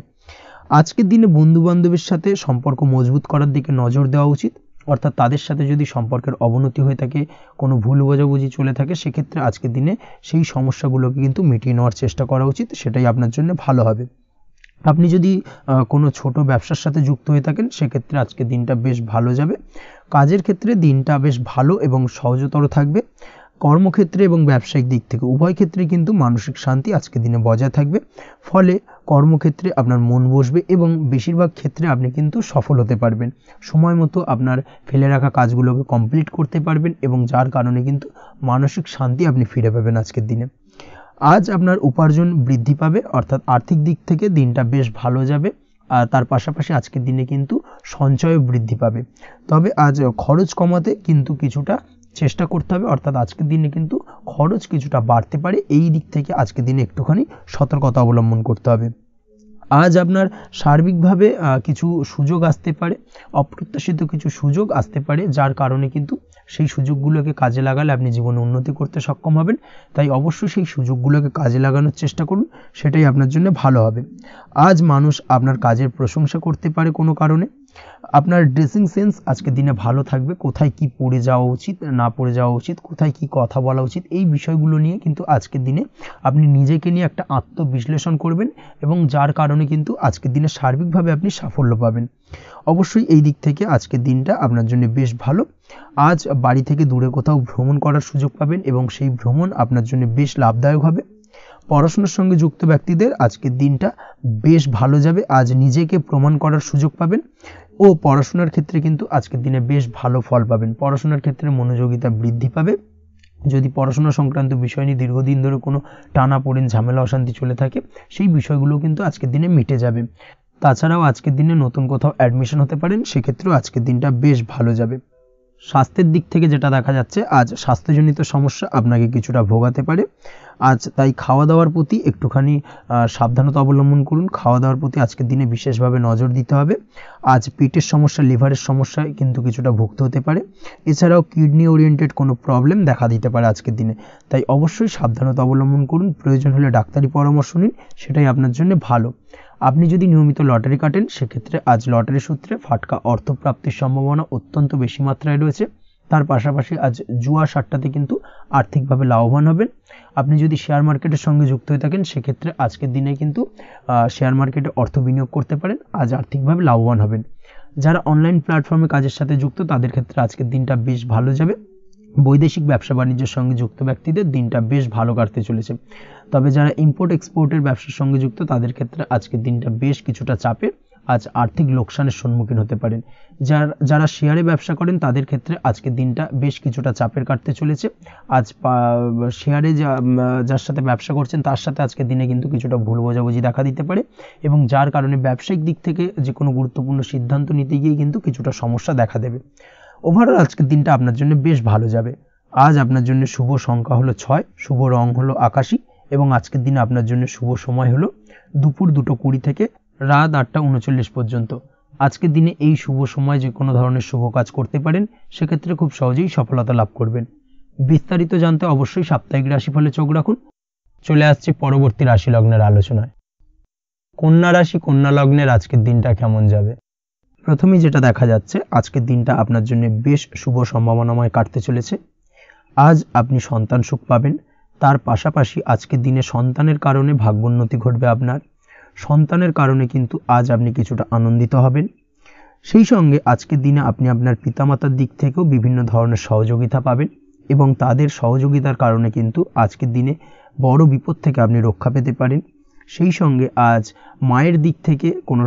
আজকের দিনে বন্ধু-বান্ধবের সাথে সম্পর্ক মজবুত করার দিকে নজর দেওয়া উচিত, অর্থাৎ তাদের সাথে যদি সম্পর্কের অবনতি হয়ে থাকে, কোনো ভুল বোঝাবুঝি চলে থাকে, সেক্ষেত্রে আজকের দিনে সেই সমস্যাগুলোকে কিন্তু মিটিয়ে নেওয়ার চেষ্টা করা উচিত, সেটাই আপনার জন্য ভালো হবে। আপনি যদি কোনো ছোট ব্যবসার সাথে যুক্ত হয়ে থাকেন, সেক্ষেত্রে আজকের দিনটা বেশ ভালো যাবে। কাজের ক্ষেত্রে দিনটা বেশ ভালো এবং সহজতর থাকবে। কর্মক্ষেত্রে এবং ব্যবসায়িক দিক থেকে উভয় ক্ষেত্রে কিন্তু মানসিক শান্তি আজকের দিনে বজায় থাকবে। ফলে কর্মক্ষেত্রে আপনার মন বসবে এবং বেশিরভাগ ক্ষেত্রে আপনি কিন্তু সফল হতে পারবেন। সময় মতো আপনার ফেলে রাখা কাজগুলোকে কমপ্লিট করতে পারবেন এবং যার কারণে কিন্তু মানসিক শান্তি আপনি ফিরে পাবেন আজকের দিনে। আজ আপনার উপার্জন বৃদ্ধি পাবে, অর্থাৎ আর্থিক দিক থেকে দিনটা বেশ ভালো যাবে। আর তার পাশাপাশি আজকের দিনে কিন্তু সঞ্চয় বৃদ্ধি পাবে। তবে আজ খরচ কমাতে কিন্তু কিছুটা চেষ্টা করতে হবে, অর্থাৎ আজকের দিনে কিন্তু খরচ কিছুটা বাড়তে পারে। এই দিক থেকে আজকের দিনে একটুখানি সতর্কতা অবলম্বন করতে হবে। আজ আপনার সার্বিকভাবে কিছু সুযোগ আসতে পারে, অপ্রত্যাশিত কিছু সুযোগ আসতে পারে, যার কারণে কিন্তু সেই সুযোগগুলোকে কাজে লাগালে আপনি জীবনে উন্নতি করতে সক্ষম হবেন। তাই অবশ্যই সেই সুযোগগুলোকে কাজে লাগানোর চেষ্টা করুন, সেটাই আপনার জন্য ভালো হবে। আজ মানুষ আপনার কাজের প্রশংসা করতে পারে কোনো কারণে। আপনার ড্রেসিং সেন্স আজকের দিনে ভালো থাকবে। কোথায় কি পরে যাওয়া উচিত, না পরে যাওয়া উচিত, কোথায় কি কথা বলা উচিত, এই বিষয়গুলো নিয়ে কিন্তু আজকের দিনে আপনি নিজেকে নিয়ে একটা আত্মবিশ্লেষণ করবেন এবং যার কারণে কিন্তু আজকের দিনে সার্বিকভাবে আপনি সাফল্য পাবেন। অবশ্যই এই দিক থেকে আজকের দিনটা আপনার জন্য বেশ ভালো। আজ বাড়ি থেকে দূরে কোথাও ভ্রমণ করার সুযোগ পাবেন এবং সেই ভ্রমণ আপনার জন্য বেশ লাভদায়ক হবে। পড়াশোনার সঙ্গে যুক্ত ব্যক্তিদের আজকের দিনটা বেশ ভালো যাবে। আজ নিজেকে প্রমাণ করার সুযোগ পাবেন ও পড়াশোনার ক্ষেত্রে কিন্তু আজকের দিনে বেশ ভালো ফল পাবেন। পড়াশোনার ক্ষেত্রে মনোযোগিতা বৃদ্ধি পাবে। যদি পড়াশোনা সংক্রান্ত বিষয় নিয়ে দীর্ঘদিন ধরে কোনো টানাপোড়েন, ঝামেলা, অশান্তি চলে থাকে, সেই বিষয়গুলো কিন্তু আজকের দিনে মিটে যাবে। তাছাড়াও আজকের দিনে নতুন কোথাও অ্যাডমিশন হতে পারেন, সেক্ষেত্রেও আজকের দিনটা বেশ ভালো যাবে। স্বাস্থ্যের দিক থেকে যেটা দেখা যাচ্ছে, আজ স্বাস্থ্যজনিত সমস্যা আপনাকে কিছুটা ভোগাতে পারে। আজ তাই খাওয়া দাওয়ার প্রতি একটুখানি সাবধানতা অবলম্বন করুন। খাওয়া দাওয়ার প্রতি আজকের দিনে বিশেষভাবে নজর দিতে হবে। আজ পেটের সমস্যা, লিভারের সমস্যায় কিন্তু কিছুটা ভুগতে হতে পারে। এছাড়াও কিডনি ওরিয়েন্টেড কোনো প্রবলেম দেখা দিতে পারে আজকের দিনে। তাই অবশ্যই সাবধানতা অবলম্বন করুন। প্রয়োজন হলে ডাক্তারি পরামর্শ নিন, সেটাই আপনার জন্য ভালো। আপনি যদি নিয়মিত লটারি কাটেন, সেক্ষেত্রে আজ লটারি সূত্রে ফাটকা অর্থপ্রাপ্তির সম্ভাবনা অত্যন্ত বেশি মাত্রায় রয়েছে। তার পাশাপাশি আজ জুয়া সাট্টাতে কিন্তু আর্থিকভাবে লাভবান হবেন। আপনি যদি শেয়ার মার্কেটের সঙ্গে যুক্ত হয়ে থাকেন, সেক্ষেত্রে আজকের দিনে কিন্তু শেয়ার মার্কেটে অর্থ বিনিয়োগ করতে পারেন, আজ আর্থিকভাবে লাভবান হবেন। যারা অনলাইন প্ল্যাটফর্মে কাজের সাথে যুক্ত, তাদের ক্ষেত্রে আজকের দিনটা বেশ ভালো যাবে। বৈদেশিক ব্যবসা বাণিজ্যের সঙ্গে যুক্ত ব্যক্তিদের দিনটা বেশ ভালো কাটতে চলেছে। তবে যারা ইম্পোর্ট এক্সপোর্টের ব্যবসার সঙ্গে যুক্ত, তাদের ক্ষেত্রে আজকের দিনটা বেশ কিছুটা চাপের। আজ আর্থিক লোকসানের সম্মুখীন হতে পারেন। যারা শেয়ারে ব্যবসা করেন, তাদের ক্ষেত্রে আজকের দিনটা বেশ কিছুটা চাপের কাটতে চলেছে। আজ শেয়ারে যার সাথে ব্যবসা করছেন, তার সাথে আজকের দিনে কিন্তু কিছুটা ভুল বোঝাবুঝি দেখা দিতে পারে এবং যার কারণে ব্যবসায়িক দিক থেকে যে কোনো গুরুত্বপূর্ণ সিদ্ধান্ত নিতে গিয়ে কিন্তু কিছুটা সমস্যা দেখা দেবে। ওভারঅল আজকের দিনটা আপনার জন্য বেশ ভালো যাবে। আজ আপনার জন্য শুভ সংখ্যা হলো 6, শুভ রং হলো আকাশী এবং আজকের দিনে আপনার জন্য শুভ সময় হলো দুপুর 2:20 থেকে রাত 8:39 পর্যন্ত। আজকের দিনে এই শুভ সময় যে কোনো ধরনের শুভ কাজ করতে পারেন, সেক্ষেত্রে খুব সহজেই সফলতা লাভ করবেন। বিস্তারিত জানতে অবশ্যই সাপ্তাহিক রাশিফলে চোখ রাখুন। চলে আসছে পরবর্তী রাশি লগ্নের আলোচনায়। কন্যা রাশি, কন্যা লগ্নের আজকের দিনটা কেমন যাবে? প্রথমেই যেটা দেখা যাচ্ছে, আজকের দিনটা আপনার জন্য বেশ শুভ সম্ভাবনাময় কাটতে চলেছে। আজ আপনি সন্তান সুখ পাবেন। তার পাশাপাশি আজকের দিনে সন্তানের কারণে ভাগ্যোন্নতি ঘটবে আপনার। সন্তানের কারণে কিন্তু আজ আপনি কিছুটা আনন্দিত হবেন। সেই সঙ্গে আজকের দিনে আপনি আপনার পিতামাতার দিক থেকেও বিভিন্ন ধরনের সহযোগিতা পাবেন এবং তাদের সহযোগিতার কারণে কিন্তু আজকের দিনে বড় বিপদ থেকে আপনি রক্ষা পেতে পারেন। সেই সঙ্গে আজ মায়ের দিক থেকে কোনো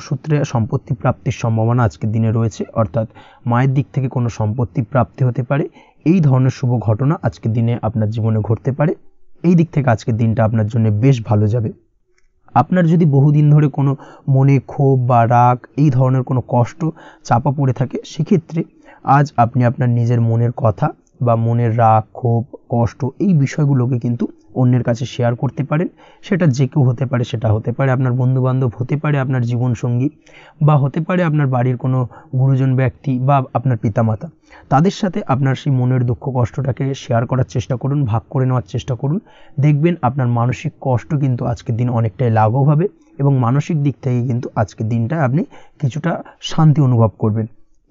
সূত্রে সম্পত্তি প্রাপ্তির সম্ভাবনা আজকের দিনে রয়েছে, অর্থাৎ মায়ের দিক থেকে কোনো সম্পত্তি প্রাপ্তি হতে পারে। এই ধরনের শুভ ঘটনা আজকের দিনে আপনার জীবনে ঘটতে পারে। এই দিক থেকে আজকের দিনটা আপনার জন্য বেশ ভালো যাবে। আপনার যদি বহুদিন ধরে কোনো মনে ক্ষোভ বা রাগ, এই ধরনের কোনো কষ্ট চাপা পড়ে থাকে, সেক্ষেত্রে আজ আপনি আপনার নিজের মনের কথা বা মনের রাগ, ক্ষোভ, কষ্ট, এই বিষয়গুলোকে কিন্তু অন্যের কাছে শেয়ার করতে পারেন। সেটা যে কেউ হতে পারে, সেটা হতে পারে আপনার বন্ধুবান্ধব, হতে পারে আপনার জীবনসঙ্গী, বা হতে পারে আপনার বাড়ির কোনো গুরুজন ব্যক্তি বা আপনার পিতামাতা। তাদের সাথে আপনার সেই মনের দুঃখ কষ্টটাকে শেয়ার করার চেষ্টা করুন, ভাগ করে নেওয়ার চেষ্টা করুন। দেখবেন আপনার মানসিক কষ্ট কিন্তু আজকের দিন অনেকটাই লাঘব হবে এবং মানসিক দিক থেকে কিন্তু আজকের দিনটা আপনি কিছুটা শান্তি অনুভব করবেন।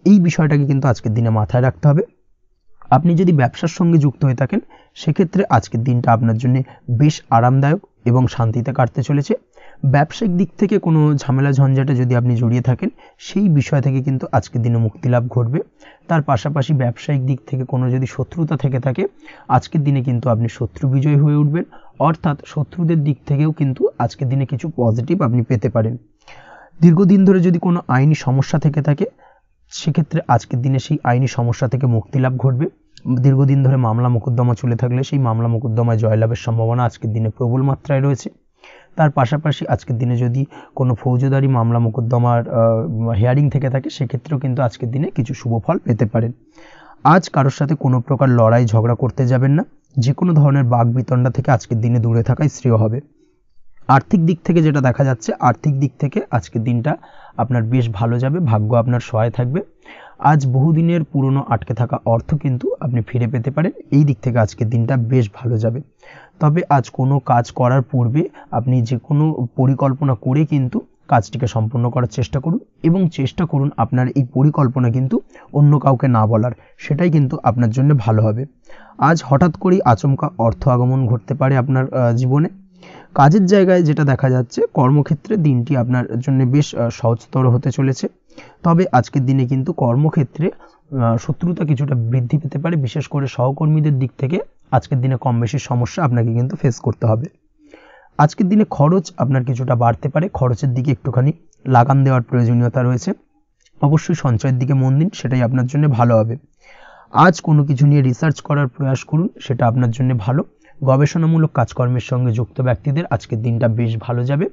এই বিষয়টাকে কিন্তু আজকের দিনে মাথায় রাখতে হবে। আপনি যদি ব্যবসার সঙ্গে যুক্ত হয়ে থাকেন, সেক্ষেত্রে আজকের দিনটা আপনার জন্য বেশ আরামদায়ক এবং শান্তিতে কাটতে চলেছে। ব্যবসায়িক দিক থেকে কোনো ঝামেলা ঝঞ্ঝাটে যদি আপনি জড়িয়ে থাকেন, সেই বিষয় থেকে কিন্তু আজকের দিনে মুক্তিলাভ ঘটবে। তার পাশাপাশি ব্যবসায়িক দিক থেকে কোনো যদি শত্রুতা থেকে থাকে, আজকের দিনে কিন্তু আপনি শত্রু বিজয় হয়ে উঠবেন, অর্থাৎ শত্রুদের দিক থেকেও কিন্তু আজকের দিনে কিছু পজিটিভ আপনি পেতে পারেন। দীর্ঘদিন ধরে যদি কোনো আইনি সমস্যা থেকে থাকে, সেক্ষেত্রে আজকের দিনে সেই আইনি সমস্যা থেকে মুক্তিলাভ ঘটবে। দীর্ঘদিন ধরে মামলা মোকদ্দমা চলে থাকলে সেই মামলা মোকদ্দমায় জয়লাভের সম্ভাবনা আজকের দিনে প্রবল মাত্রায় রয়েছে। তার পাশাপাশি আজকের দিনে যদি কোনো ফৌজদারি মামলা মোকদ্দমার হিয়ারিং থেকে থাকে, সেক্ষেত্রেও কিন্তু আজকের দিনে কিছু শুভ ফল পেতে পারেন। আজ কারোর সাথে কোনো প্রকার লড়াই ঝগড়া করতে যাবেন না। যে কোনো ধরনের বাকবিতণ্ডা থেকে আজকের দিনে দূরে থাকাই শ্রেয় হবে। আর্থিক দিক থেকে যেটা দেখা যাচ্ছে, আর্থিক দিক থেকে আজকের দিনটা আপনার বেশ ভালো যাবে, ভাগ্য আপনার সহায় থাকবে। আজ বহুদিনের পুরনো আটকে থাকা অর্থ কিন্তু আপনি ফিরে পেতে পারেন। এই দিক থেকে আজকের দিনটা বেশ ভালো যাবে। তবে আজ কোনো কাজ করার পূর্বে আপনি যে কোনো পরিকল্পনা করে কিন্তু কাজটিকে সম্পূর্ণ করার চেষ্টা করুন এবং চেষ্টা করুন আপনার এই পরিকল্পনা কিন্তু অন্য কাউকে না বলার, সেটাই কিন্তু আপনার জন্য ভালো হবে। আজ হঠাৎ করেই আচমকা অর্থ আগমন ঘটতে পারে আপনার জীবনে। কাজের জায়গায় যেটা দেখা যাচ্ছে, কর্মক্ষেত্রে দিনটি আপনার জন্য বেশ সহজতর হতে চলেছে। তবে আজকের দিনে কিন্তু কর্মক্ষেত্রে শত্রুতা কিছুটা বৃদ্ধি পেতে পারে, বিশেষ করে সহকর্মীদের দিক থেকে আজকের দিনে কম বেশি সমস্যা আপনাকে কিন্তু ফেস করতে হবে। আজকের দিনে খরচ আপনার কিছুটা বাড়তে পারে, খরচের দিকে একটুখানি লাগাম দেওয়ার প্রয়োজনীয়তা রয়েছে। অবশ্যই সঞ্চয়ের দিকে মন দিন, সেটাই আপনার জন্য ভালো হবে। আজ কোনো কিছু নিয়ে রিসার্চ করার প্রয়াস করুন, সেটা আপনার জন্য ভালো। গবেষণামূলক কাজকর্মের সঙ্গে যুক্ত ব্যক্তিদের আজকের দিনটা বেশ ভালো যাবে।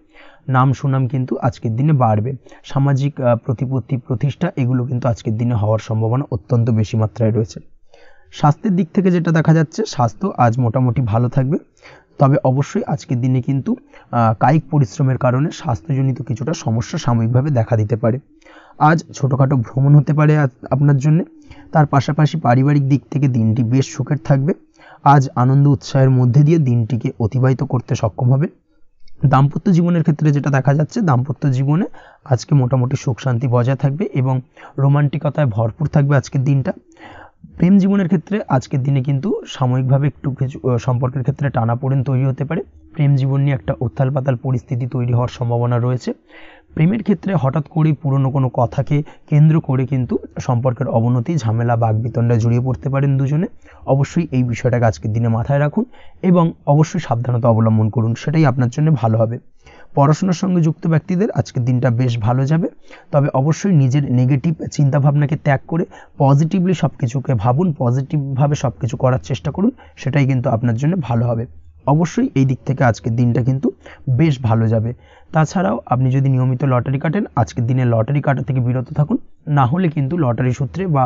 নাম সুনাম কিন্তু আজকের দিনে বাড়বে। সামাজিক প্রতিপত্তি প্রতিষ্ঠা এগুলো কিন্তু আজকের দিনে হওয়ার সম্ভাবনা অত্যন্ত বেশি মাত্রায় রয়েছে। স্বাস্থ্যের দিক থেকে যেটা দেখা যাচ্ছে, স্বাস্থ্য আজ মোটামুটি ভালো থাকবে। তবে অবশ্যই আজকের দিনে কিন্তু কায়িক পরিশ্রমের কারণে স্বাস্থ্যজনিত কিছুটা সমস্যা সাময়িকভাবে দেখা দিতে পারে। আজ ছোটোখাটো ভ্রমণ হতে পারে আপনার জন্য। তার পাশাপাশি পারিবারিক দিক থেকে দিনটি বেশ সুখের থাকবে। আজ আনন্দ উৎসাহের মধ্যে দিয়ে দিনটিকে অতিবাহিত করতে সক্ষম হবে। দাম্পত্য জীবনের ক্ষেত্রে যেটা দেখা যাচ্ছে, দাম্পত্য জীবনে আজকে মোটামুটি সুখ শান্তি বজায় থাকবে এবং রোমান্টিকতায় ভরপুর থাকবে আজকের দিনটা। প্রেম জীবনের ক্ষেত্রে আজকের দিনে কিন্তু সাময়িকভাবে একটু কিছু সম্পর্কের ক্ষেত্রে টানাপোড়েন তৈরি হতে পারে। প্রেম জীবন নিয়ে একটা উত্থাল পাতাল পরিস্থিতি তৈরি হওয়ার সম্ভাবনা রয়েছে। প্রেমের ক্ষেত্রে হঠাৎ করেই পুরনো কোনো কথাকে কেন্দ্র করে কিন্তু সম্পর্কের অবনতি, ঝামেলা, বাকবিতণ্ডায় জড়িয়ে পড়তে পারেন দুজনে। অবশ্যই এই বিষয়টাকে আজকের দিনে মাথায় রাখুন এবং অবশ্যই সাবধানতা অবলম্বন করুন, সেটাই আপনার জন্য ভালো হবে। পড়াশোনার সঙ্গে যুক্ত ব্যক্তিদের আজকের দিনটা বেশ ভালো যাবে। তবে অবশ্যই নিজের নেগেটিভ চিন্তাভাবনাকে ত্যাগ করে পজিটিভলি সব কিছুকে ভাবুন, পজিটিভভাবে সব কিছু করার চেষ্টা করুন, সেটাই কিন্তু আপনার জন্য ভালো হবে। অবশ্যই এই দিক থেকে আজকের দিনটা কিন্তু বেশ ভালো যাবে। তাছাড়াও আপনি যদি নিয়মিত লটারি কাটেন, আজকের দিনে লটারি কাটা থেকে বিরত থাকুন। না হলে কিন্তু লটারি সূত্রে বা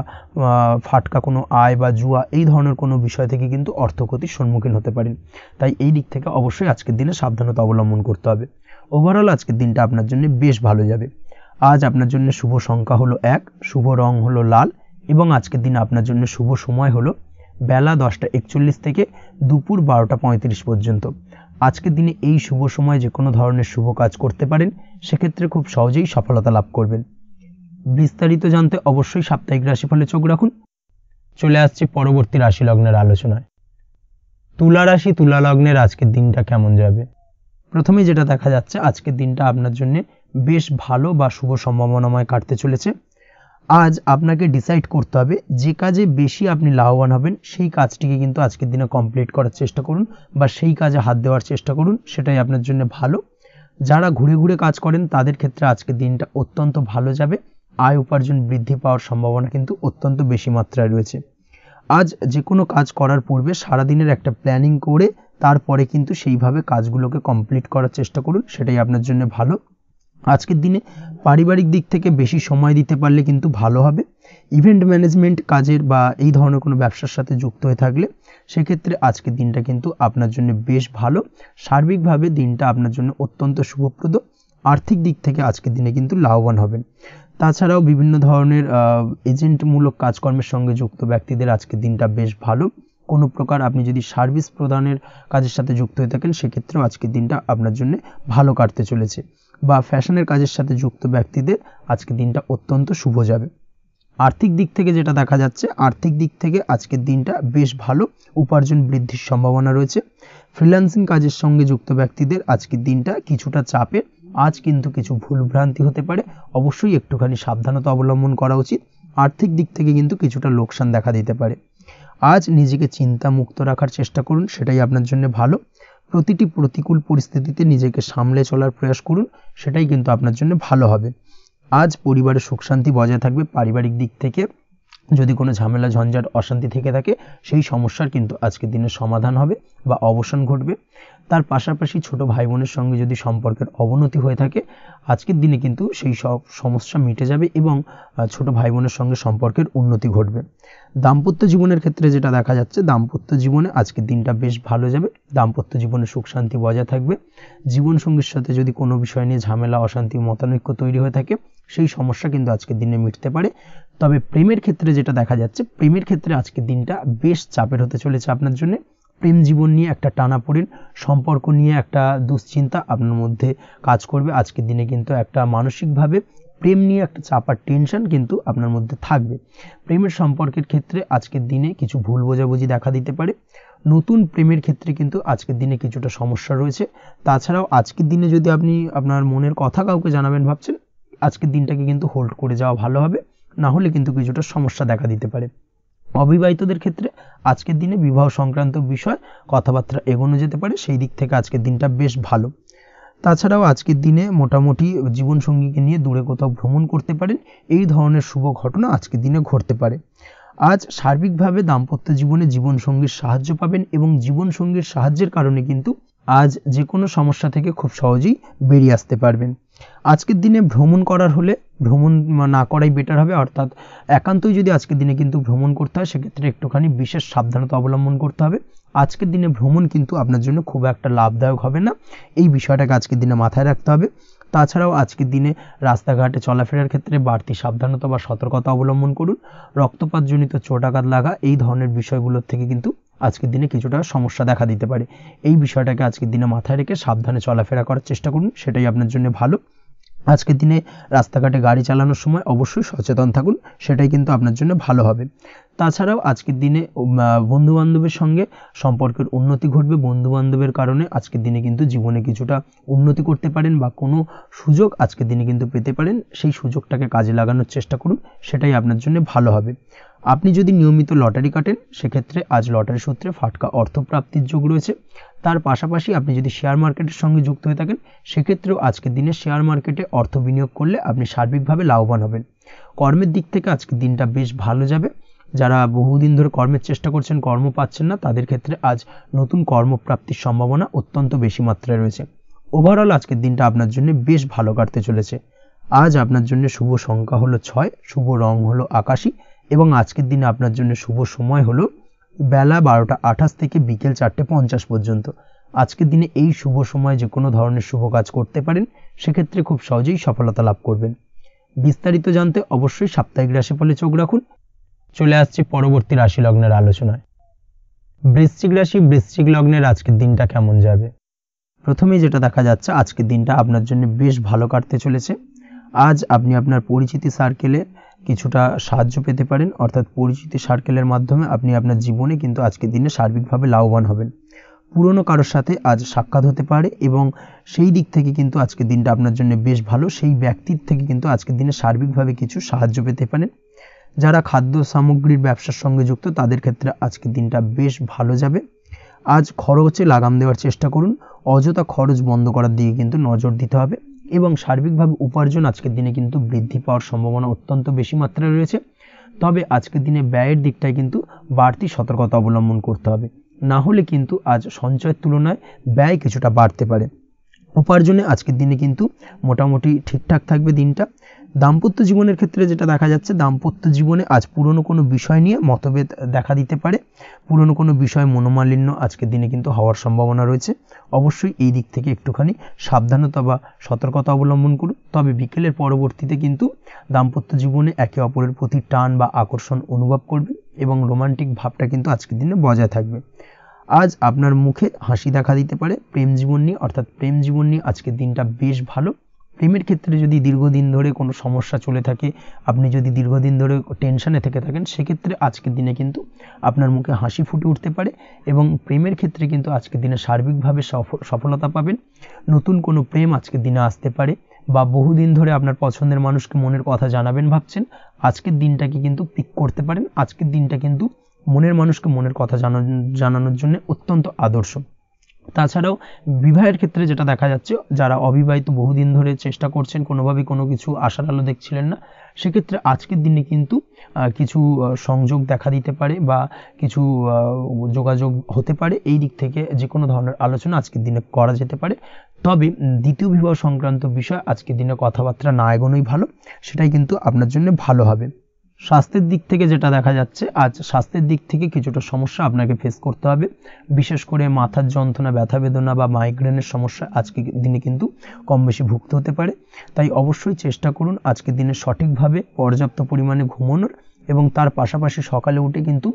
ফাটকা কোনো আয় বা জুয়া এই ধরনের কোনো বিষয় থেকে কিন্তু অর্থক্ষতির সম্মুখীন হতে পারেন। তাই এই দিক থেকে অবশ্যই আজকের দিনে সাবধানতা অবলম্বন করতে হবে। ওভারঅল আজকের দিনটা আপনার জন্য বেশ ভালো যাবে। আজ আপনার জন্য শুভ সংখ্যা হলো 1, শুভ রং হলো লাল এবং আজকের দিনে আপনার জন্য শুভ সময় হলো বেলা 10:41 থেকে দুপুর 12:35 পর্যন্ত। আজকের দিনে এই শুভ সময় যে কোনো ধরনের শুভ কাজ করতে পারেন, সেক্ষেত্রে খুব সহজেই সফলতা লাভ করবেন। বিস্তারিত জানতে অবশ্যই সাপ্তাহিক রাশিফলে চোখ রাখুন। চলে আসছি পরবর্তী রাশি লগ্নের আলোচনায়। তুলা রাশি, তুলা লগ্নের আজকের দিনটা কেমন যাবে? প্রথমে যেটা দেখা যাচ্ছে, আজকের দিনটা আপনার জন্য বেশ ভালো বা শুভ সম্ভাবনাময় কাটতে চলেছে। আজ আপনাকে ডিসাইড করতে হবে যে কাজে বেশি আপনি লাভবান হবেন, সেই কাজটিকে কিন্তু আজকের দিনে কমপ্লিট করার চেষ্টা করুন বা সেই কাজে হাত দেওয়ার চেষ্টা করুন, সেটাই আপনার জন্য ভালো। যারা ঘুরে ঘুরে কাজ করেন তাদের ক্ষেত্রে আজকের দিনটা অত্যন্ত ভালো যাবে। আয় উপার্জন বৃদ্ধি পাওয়ার সম্ভাবনা কিন্তু অত্যন্ত বেশি মাত্রায় রয়েছে। আজ যে কোনো কাজ করার পূর্বে সারাদিনের একটা প্ল্যানিং করে তারপরে কিন্তু সেইভাবে কাজগুলোকে কমপ্লিট করার চেষ্টা করুন, সেটাই আপনার জন্য ভালো। আজকের দিনে পারিবারিক দিক থেকে বেশি সময় দিতে পারলে কিন্তু ভালো হবে। ইভেন্ট ম্যানেজমেন্ট কাজের বা এই ধরনের কোনো ব্যবসার সাথে যুক্ত হয়ে থাকলে সেক্ষেত্রে আজকের দিনটা কিন্তু আপনার জন্য বেশ ভালো। সার্বিকভাবে দিনটা আপনার জন্য অত্যন্ত শুভপ্রদ। আর্থিক দিক থেকে আজকের দিনে কিন্তু লাভবান হবেন। তাছাড়াও বিভিন্ন ধরনের এজেন্টমূলক কাজকর্মের সঙ্গে যুক্ত ব্যক্তিদের আজকের দিনটা বেশ ভালো। কোনো প্রকার আপনি যদি সার্ভিস প্রদানের কাজের সাথে যুক্ত হয়ে থাকেন সেক্ষেত্রেও আজকের দিনটা আপনার জন্য ভালো কাটতে চলেছে। বা ফ্যাশনের কাজের সাথে যুক্ত ব্যক্তিদের আজকের দিনটা অত্যন্ত শুভ যাবে। আর্থিক দিক থেকে যেটা দেখা যাচ্ছে, আর্থিক দিক থেকে আজকের দিনটা বেশ ভালো, উপার্জন বৃদ্ধির সম্ভাবনা রয়েছে। ফ্রিল্যান্সিং কাজের সঙ্গে যুক্ত ব্যক্তিদের আজকের দিনটা কিছুটা চাপের। আজ কিন্তু কিছু ভুলভ্রান্তি হতে পারে, অবশ্যই একটুখানি সাবধানতা অবলম্বন করা উচিত। আর্থিক দিক থেকে কিন্তু কিছুটা লোকসান দেখা দিতে পারে। আজ নিজেকে চিন্তা মুক্ত রাখার চেষ্টা করুন, সেটাই আপনার জন্য ভালো। প্রতিটি প্রতিকূল পরিস্থিতিতে নিজেকে সামলে চলার প্রয়াস করুন, সেটাই কিন্তু আপনার জন্য ভালো হবে। আজ পরিবারের সুখ শান্তি বজায় থাকবে। পারিবারিক দিক থেকে যদি কোনো ঝামেলা ঝঞ্ঝাট অশান্তি থেকে থাকে সেই সমস্যার কিন্তু আজকের দিনে সমাধান হবে বা অবসান ঘটবে। তার পাশাপাশি ছোট ভাই বোনের সঙ্গে যদি সম্পর্কের অবনতি হয়ে থাকে আজকের দিনে কিন্তু সেই সব সমস্যা মিটে যাবে এবং ছোট ভাই বোনের সঙ্গে সম্পর্কের উন্নতি ঘটবে। দাম্পত্য জীবনের ক্ষেত্রে যেটা দেখা যাচ্ছে, দাম্পত্য জীবনে আজকের দিনটা বেশ ভালো যাবে। দাম্পত্য জীবনে সুখ শান্তি বজায় থাকবে। জীবনসঙ্গীর সাথে যদি কোনো বিষয় নিয়ে ঝামেলা অশান্তি মতানৈক্য তৈরি হয়ে থাকে সেই সমস্যা কিন্তু আজকের দিনে মিটতে পারে। তবে প্রেমের ক্ষেত্রে যেটা দেখা যাচ্ছে, প্রেমের ক্ষেত্রে আজকের দিনটা বেশ চাপের হতে চলেছে আপনার জন্য। প্রেম জীবন নিয়ে একটা টানাপোড়েন, সম্পর্ক নিয়ে একটা দুশ্চিন্তা আপনার মধ্যে কাজ করবে। আজকের দিনে কিন্তু একটা মানসিকভাবে প্রেম নিয়ে একটা চাপার টেনশন কিন্তু আপনার মধ্যে থাকবে। প্রেমের সম্পর্কের ক্ষেত্রে আজকের দিনে কিছু ভুল বোঝাবুঝি দেখা দিতে পারে। নতুন প্রেমের ক্ষেত্রে কিন্তু আজকের দিনে কিছুটা সমস্যা রয়েছে। তাছাড়াও আজকের দিনে যদি আপনি আপনার মনের কথা কাউকে জানাবেন ভাবছেন, আজকের দিনটাকে কিন্তু হোল্ড করে যাওয়া ভালো হবে, না হলে কিন্তু কিছুটা সমস্যা দেখা দিতে পারে। অবিবাহিতদের ক্ষেত্রে আজকের দিনে বিবাহ সংক্রান্ত বিষয় কথাবার্তা এগোনো যেতে পারে, সেই দিক থেকে আজকের দিনটা বেশ ভালো। তাছাড়াও আজকের দিনে মোটামুটি জীবনসঙ্গীকে নিয়ে দূরে কোথাও ভ্রমণ করতে পারেন, এই ধরনের শুভ ঘটনা আজকের দিনে ঘটতে পারে। আজ সার্বিকভাবে দাম্পত্য জীবনে জীবনসঙ্গীর সাহায্য পাবেন এবং জীবনসঙ্গীর সাহায্যের কারণে কিন্তু আজ যে কোনো সমস্যা থেকে খুব সহজেই বেরিয়ে আসতে পারবেন। আজকের দিনে ভ্রমণ করার হলে ভ্রমণ না করাই বেটার হবে, অর্থাৎ একান্তই যদি আজকের দিনে কিন্তু ভ্রমণ করতে হয় সেক্ষেত্রে একটুখানি বিশেষ সাবধানতা অবলম্বন করতে হবে। আজকের দিনে ভ্রমণ কিন্তু আপনার জন্য খুব একটা লাভদায়ক হবে না, এই বিষয়টাকে আজকের দিনে মাথায় রাখতে হবে। তাছাড়াও আজকের দিনে রাস্তাঘাটে চলাফেরার ক্ষেত্রে বাড়তি সাবধানতা বা সতর্কতা অবলম্বন করুন। রক্তপাতজনিত চোটাঘাত লাগা এই ধরনের বিষয়গুলোর থেকে কিন্তু আজকের দিনে কিছুটা সমস্যা দেখা দিতে পারে। এই বিষয়টাকে আজকের দিনে মাথায় রেখে সাবধানে চলাফেরা করার চেষ্টা করুন, সেটাই আপনার জন্য ভালো। আজকের দিনে রাস্তাঘাটে গাড়ি চালানোর সময় অবশ্যই সচেতন থাকুন, সেটাই কিন্তু আপনার জন্য ভালো হবে। তাছাড়াও আজকের দিনে বন্ধুবান্ধবের সঙ্গে সম্পর্কের উন্নতি ঘটবে। বন্ধুবান্ধবের কারণে আজকের দিনে কিন্তু জীবনে কিছুটা উন্নতি করতে পারেন বা কোনো সুযোগ আজকের দিনে কিন্তু পেতে পারেন, সেই সুযোগটাকে কাজে লাগানোর চেষ্টা করুন, সেটাই আপনার জন্য ভালো হবে। আপনি যদি নিয়মিত লটারি কাটেন সেক্ষেত্রে আজ লটারি সূত্রে ফাটকা অর্থপ্রাপ্তির যোগ রয়েছে। তার পাশাপাশি আপনি যদি শেয়ার মার্কেটের সঙ্গে যুক্ত হয়ে থাকেন সেক্ষেত্রেও আজকের দিনে শেয়ার মার্কেটে অর্থ বিনিয়োগ করলে আপনি সার্বিকভাবে লাভবান হবেন। কর্মের দিক থেকে আজকের দিনটা বেশ ভালো যাবে। যারা বহুদিন ধরে কর্মের চেষ্টা করছেন, কর্ম পাচ্ছেন না, তাদের ক্ষেত্রে আজ নতুন কর্মপ্রাপ্তির সম্ভাবনা অত্যন্ত বেশি মাত্রায় রয়েছে। ওভারঅল আজকের দিনটা আপনার জন্য বেশ ভালো কাটতে চলেছে। আজ আপনার জন্য শুভ সংখ্যা হলো 6, শুভ রং হলো আকাশী এবং আজকের দিনে আপনার জন্য শুভ সময় হলো বেলা 12টা 28 থেকে বিকেল 4টা 50 পর্যন্ত। আজকের দিনে এই শুভ সময় যে কোনো ধরনের শুভ কাজ করতে পারেন, সেক্ষেত্রে খুব সহজেই সফলতা লাভ করবেন। বিস্তারিত জানতে অবশ্যই সাপ্তাহিক রাশিফলে চোখ রাখুন। চলে আসছে পরবর্তী রাশি লগ্নের আলোচনায়। বৃশ্চিক রাশি, বৃশ্চিক লগ্নের আজকের দিনটা কেমন যাবে? প্রথমেই যেটা দেখা যাচ্ছে, আজকের দিনটা আপনার জন্য বেশ ভালো কাটতে চলেছে। আজ আপনি আপনার পরিচিতি সার্কেলে কিছুটা সাহায্য পেতে পারেন, অর্থাৎ পরিচিতি সার্কেলের মাধ্যমে আপনি আপনার জীবনে কিন্তু আজকের দিনে সার্বিকভাবে লাভবান হবেন। পুরনো কারোর সাথে আজ সাক্ষাৎ হতে পারে এবং সেই দিক থেকে কিন্তু আজকের দিনটা আপনার জন্য বেশ ভালো। সেই ব্যক্তির থেকে কিন্তু আজকের দিনে সার্বিকভাবে কিছু সাহায্য পেতে পারেন। যারা খাদ্য সামগ্রীর ব্যবসার সঙ্গে যুক্ত তাদের ক্ষেত্রে আজকের দিনটা বেশ ভালো যাবে। আজ খরচে লাগাম দেওয়ার চেষ্টা করুন, অযথা খরচ বন্ধ করার দিকে কিন্তু নজর দিতে হবে এবং সার্বিকভাবে উপার্জন আজকের দিনে কিন্তু বৃদ্ধি পাওয়ার সম্ভাবনা অত্যন্ত বেশি মাত্রায় রয়েছে। তবে আজকের দিনে ব্যয়ের দিকটায় কিন্তু বাড়তি সতর্কতা অবলম্বন করতে হবে, না হলে কিন্তু আজ সঞ্চয়ের তুলনায় ব্যয় কিছুটা বাড়তে পারে। উপার্জনে আজকের দিনে কিন্তু মোটামুটি ঠিকঠাক থাকবে দিনটা। দাম্পত্য জীবনের ক্ষেত্রে যেটা দেখা যাচ্ছে, দাম্পত্য জীবনে আজ পুরনো কোনো বিষয় নিয়ে মতভেদ দেখা দিতে পারে, পুরনো কোনো বিষয় মনোমালিন্য আজকের দিনে কিন্তু হওয়ার সম্ভাবনা রয়েছে। অবশ্যই এই দিক থেকে একটুখানি সাবধানতা বা সতর্কতা অবলম্বন করুন। তবে বিকেলের পরবর্তীতে কিন্তু দাম্পত্য জীবনে একে অপরের প্রতি টান বা আকর্ষণ অনুভব করবে এবং রোমান্টিক ভাবটা কিন্তু আজকের দিনে বজায় থাকবে। আজ আপনার মুখে হাসি দেখা দিতে পারে। প্রেম জীবন নিয়ে, অর্থাৎ প্রেম জীবন নিয়ে আজকের দিনটা বেশ ভালো। প্রেমের ক্ষেত্রে যদি দীর্ঘদিন ধরে কোনো সমস্যা চলে থাকে, আপনি যদি দীর্ঘদিন ধরে টেনশনে থেকে থাকেন, সেক্ষেত্রে আজকের দিনে কিন্তু আপনার মুখে হাসি ফুটে উঠতে পারে এবং প্রেমের ক্ষেত্রে কিন্তু আজকের দিনে সার্বিকভাবে সফলতা পাবেন। নতুন কোনো প্রেম আজকের দিনে আসতে পারে, বা বহুদিন ধরে আপনার পছন্দের মানুষকে মনের কথা জানাবেন ভাবছেন, আজকের দিনটাকে কিন্তু পিক করতে পারেন। আজকের দিনটা কিন্তু মনের মানুষকে মনের কথা জানানোর জন্য অত্যন্ত আদর্শ। তাছাড়াও বিবাহের ক্ষেত্রে যেটা দেখা যাচ্ছে, যারা অবিবাহিত বহুদিন ধরে চেষ্টা করছেন, কোনোভাবে কোনো কিছু আশার আলো দেখছিলেন না, সেক্ষেত্রে আজকের দিনে কিন্তু কিছু সংযোগ দেখা দিতে পারে বা কিছু যোগাযোগ হতে পারে। এই দিক থেকে যে কোনো ধরনের আলোচনা আজকের দিনে করা যেতে পারে। তবে দ্বিতীয় বিবাহ সংক্রান্ত বিষয় আজকের দিনে কথাবার্তা না এগোনোই ভালো, সেটাই কিন্তু আপনার জন্য ভালো হবে। স্বাস্থ্যের দিক থেকে যেটা দেখা যাচ্ছে, আজ স্বাস্থ্যের দিক থেকে কিছুটা সমস্যা আপনাকে ফেস করতে হবে। বিশেষ করে মাথার যন্ত্রণা, ব্যথা বেদনা বা মাইগ্রেনের সমস্যা আজকের দিনে কিন্তু কম বেশি ভুগতে হতে পারে। তাই অবশ্যই চেষ্টা করুন আজকের দিনে সঠিকভাবে পর্যাপ্ত পরিমাণে ঘুমানোর, এবং তার পাশাপাশি সকালে উঠে কিন্তু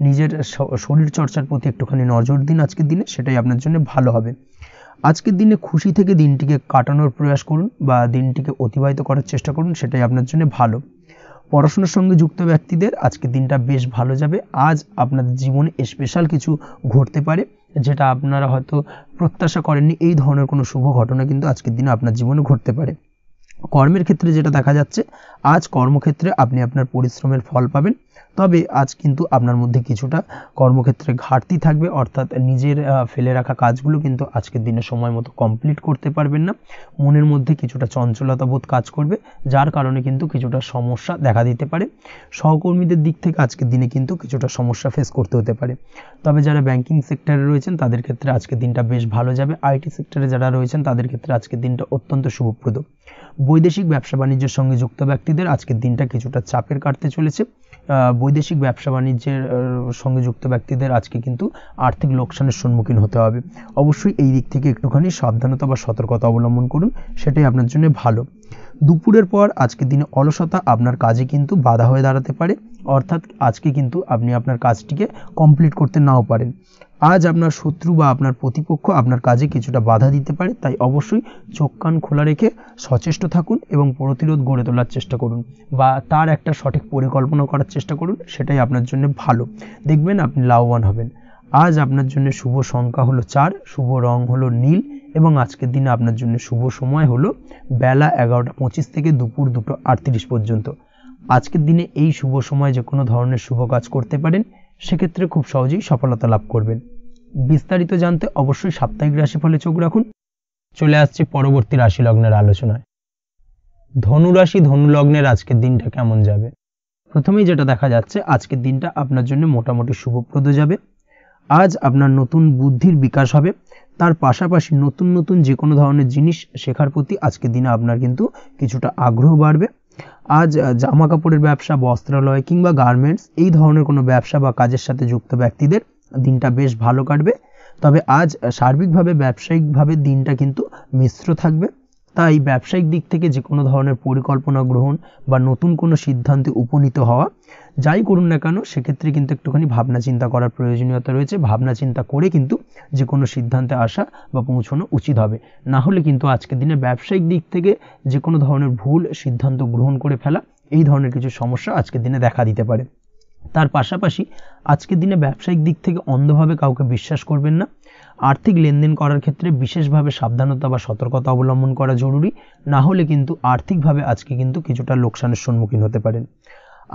নিজের শরীর চর্চার প্রতি একটুখানি নজর দিন আজকের দিনে, সেটাই আপনার জন্য ভালো হবে। আজকের দিনে খুশি থেকে দিনটিকে কাটানোর প্রয়াস করুন বা দিনটিকে অতিবাহিত করার চেষ্টা করুন, সেটাই আপনার জন্য ভালো। পড়াশোনার সঙ্গে যুক্ত ব্যক্তিদের আজকের দিনটা বেশ ভালো যাবে। আজ আপনাদের জীবনে স্পেশাল কিছু ঘটতে পারে, যেটা আপনারা হয়তো প্রত্যাশা করেননি। এই ধরনের কোনো শুভ ঘটনা কিন্তু আজকের দিনে আপনার জীবনে ঘটতে পারে। কর্মের ক্ষেত্রে যেটা দেখা যাচ্ছে, আজ কর্মক্ষেত্রে আপনি আপনার পরিশ্রমের ফল পাবেন। তবে আজ কিন্তু আপনার মধ্যে কিছুটা কর্মক্ষেত্রে ঘাটতি থাকবে, অর্থাৎ নিজের ফেলে রাখা কাজগুলো কিন্তু আজকের দিনে সময় মতো কমপ্লিট করতে পারবেন না। মনের মধ্যে কিছুটা চঞ্চলতা বোধ কাজ করবে, যার কারণে কিন্তু কিছুটা সমস্যা দেখা দিতে পারে। সহকর্মীদের দিক থেকে আজকের দিনে কিন্তু কিছুটা সমস্যা ফেস করতে হতে পারে। তবে যারা ব্যাংকিং সেক্টরে রয়েছেন তাদের ক্ষেত্রে আজকের দিনটা বেশ ভালো যাবে। আইটি সেক্টরে যারা রয়েছেন তাদের ক্ষেত্রে আজকের দিনটা অত্যন্ত শুভপ্রদ। বৈদেশিক ব্যবসা বাণিজ্যের সঙ্গে যুক্ত ব্যক্তিদের আজকের দিনটা কিছুটা চাপের কাটতে চলেছে। বৈদেশিক ব্যবসা বাণিজ্যের সঙ্গে যুক্ত ব্যক্তিদের আজকে কিন্তু আর্থিক লোকসানের সম্মুখীন হতে হবে। অবশ্যই এই দিক থেকে একটুখানি সাবধানতা বা সতর্কতা অবলম্বন করুন, সেটাই আপনার জন্য ভালো। দুপুরের পর আজকের দিনে অলসতা আপনার কাজে কিন্তু বাধা হয়ে দাঁড়াতে পারে, অর্থাৎ আজকে কিন্তু আপনি আপনার কাজটিকে কমপ্লিট করতে নাও পারেন। আজ আপনার শত্রু বা আপনার প্রতিপক্ষ আপনার কাজে কিছুটা বাধা দিতে পারে, তাই অবশ্যই চোখ কান খোলা রেখে সচেষ্ট থাকুন এবং প্রতিরোধ গড়ে তোলার চেষ্টা করুন বা তার একটা সঠিক পরিকল্পনা করার চেষ্টা করুন, সেটাই আপনার জন্য ভালো। দেখবেন আপনি লাভবান হবেন। আজ আপনার জন্য শুভ সংখ্যা হলো 4, শুভ রং হলো নীল, এবং আজকের দিনে আপনার জন্য শুভ সময় হলো বেলা 11:25 থেকে দুপুর 2:38 পর্যন্ত। আজকের দিনে এই শুভ সময় যে কোনো ধরনের শুভ কাজ করতে পারেন, সেক্ষেত্রে খুব সহজেই সফলতা লাভ করবেন। বিস্তারিত জানতে অবশ্যই সাপ্তাহিক রাশিফলে চোখ রাখুন। চলে আসছে পরবর্তী রাশি লগ্নের আলোচনায়। ধনুরাশি ধনু লগ্নের আজকের দিনটা কেমন যাবে? প্রথমেই যেটা দেখা যাচ্ছে, আজকের দিনটা আপনার জন্য মোটামুটি শুভপ্রদ যাবে। আজ আপনার নতুন বুদ্ধির বিকাশ হবে, তার পাশাপাশি নতুন নতুন যে কোনো ধরনের জিনিস শেখার প্রতি আজকের দিনে আপনার কিন্তু কিছুটা আগ্রহ বাড়বে। আজ জামা কাপড়ের ব্যবসা, বস্ত্রালয় কিংবা গার্মেন্টস এই ধরনের কোনো ব্যবসা বা কাজের সাথে যুক্ত ব্যক্তিদের দিনটা বেশ ভালো কাটবে। তবে আজ সার্বিকভাবে ব্যবসায়িকভাবে দিনটা কিন্তু মিশ্র থাকবে, তাই ব্যবসায়িক দিক থেকে যে কোনো ধরনের পরিকল্পনা গ্রহণ বা নতুন কোনো সিদ্ধান্তে উপনীত হওয়া, যাই করুন না কেন, সেক্ষেত্রে কিন্তু একটুখানি ভাবনা চিন্তা করার প্রয়োজনীয়তা রয়েছে। ভাবনা চিন্তা করে কিন্তু যে কোনো সিদ্ধান্তে আসা বা পৌঁছানো উচিত হবে, না হলে কিন্তু আজকের দিনে ব্যবসায়িক দিক থেকে যে কোনো ধরনের ভুল সিদ্ধান্ত গ্রহণ করে ফেলা, এই ধরনের কিছু সমস্যা আজকের দিনে দেখা দিতে পারে। তার পাশাপাশি আজকের দিনে ব্যবসায়িক দিক থেকে অন্ধভাবে কাউকে বিশ্বাস করবেন না। আর্থিক লেনদেন করার ক্ষেত্রে বিশেষভাবে সাবধানতা বা সতর্কতা অবলম্বন করা জরুরি, না হলে কিন্তু আর্থিকভাবে আজকে কিন্তু কিছুটা লোকসানের সম্মুখীন হতে পারেন।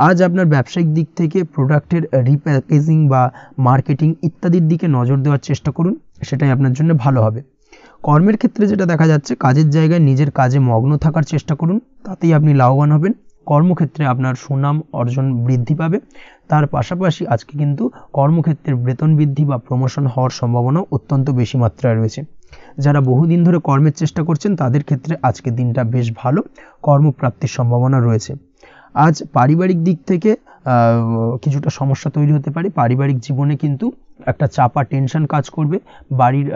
আজ আপনার ব্যবসায়িক দিক থেকে প্রোডাক্টের রিপ্যাকেজিং বা মার্কেটিং ইত্যাদির দিকে নজর দেওয়ার চেষ্টা করুন, সেটাই আপনার জন্য ভালো হবে। কর্মের ক্ষেত্রে যেটা দেখা যাচ্ছে, কাজের জায়গায় নিজের কাজে মগ্ন থাকার চেষ্টা করুন, তাতেই আপনি লাভবান হবেন। কর্মক্ষেত্রে আপনার সুনাম অর্জন বৃদ্ধি পাবে, তার পাশাপাশি আজকে কিন্তু কর্মক্ষেত্রের বেতন বৃদ্ধি বা প্রমোশন হওয়ার সম্ভাবনাও অত্যন্ত বেশি মাত্রায় রয়েছে। যারা বহুদিন ধরে কর্মের চেষ্টা করছেন তাদের ক্ষেত্রে আজকের দিনটা বেশ ভালো, কর্মপ্রাপ্তির সম্ভাবনা রয়েছে। আজ পারিবারিক দিক থেকে কিছুটা সমস্যা তৈরি হতে পারে। পারিবারিক জীবনে কিন্তু একটা চাপা টেনশন কাজ করবে। বাড়ির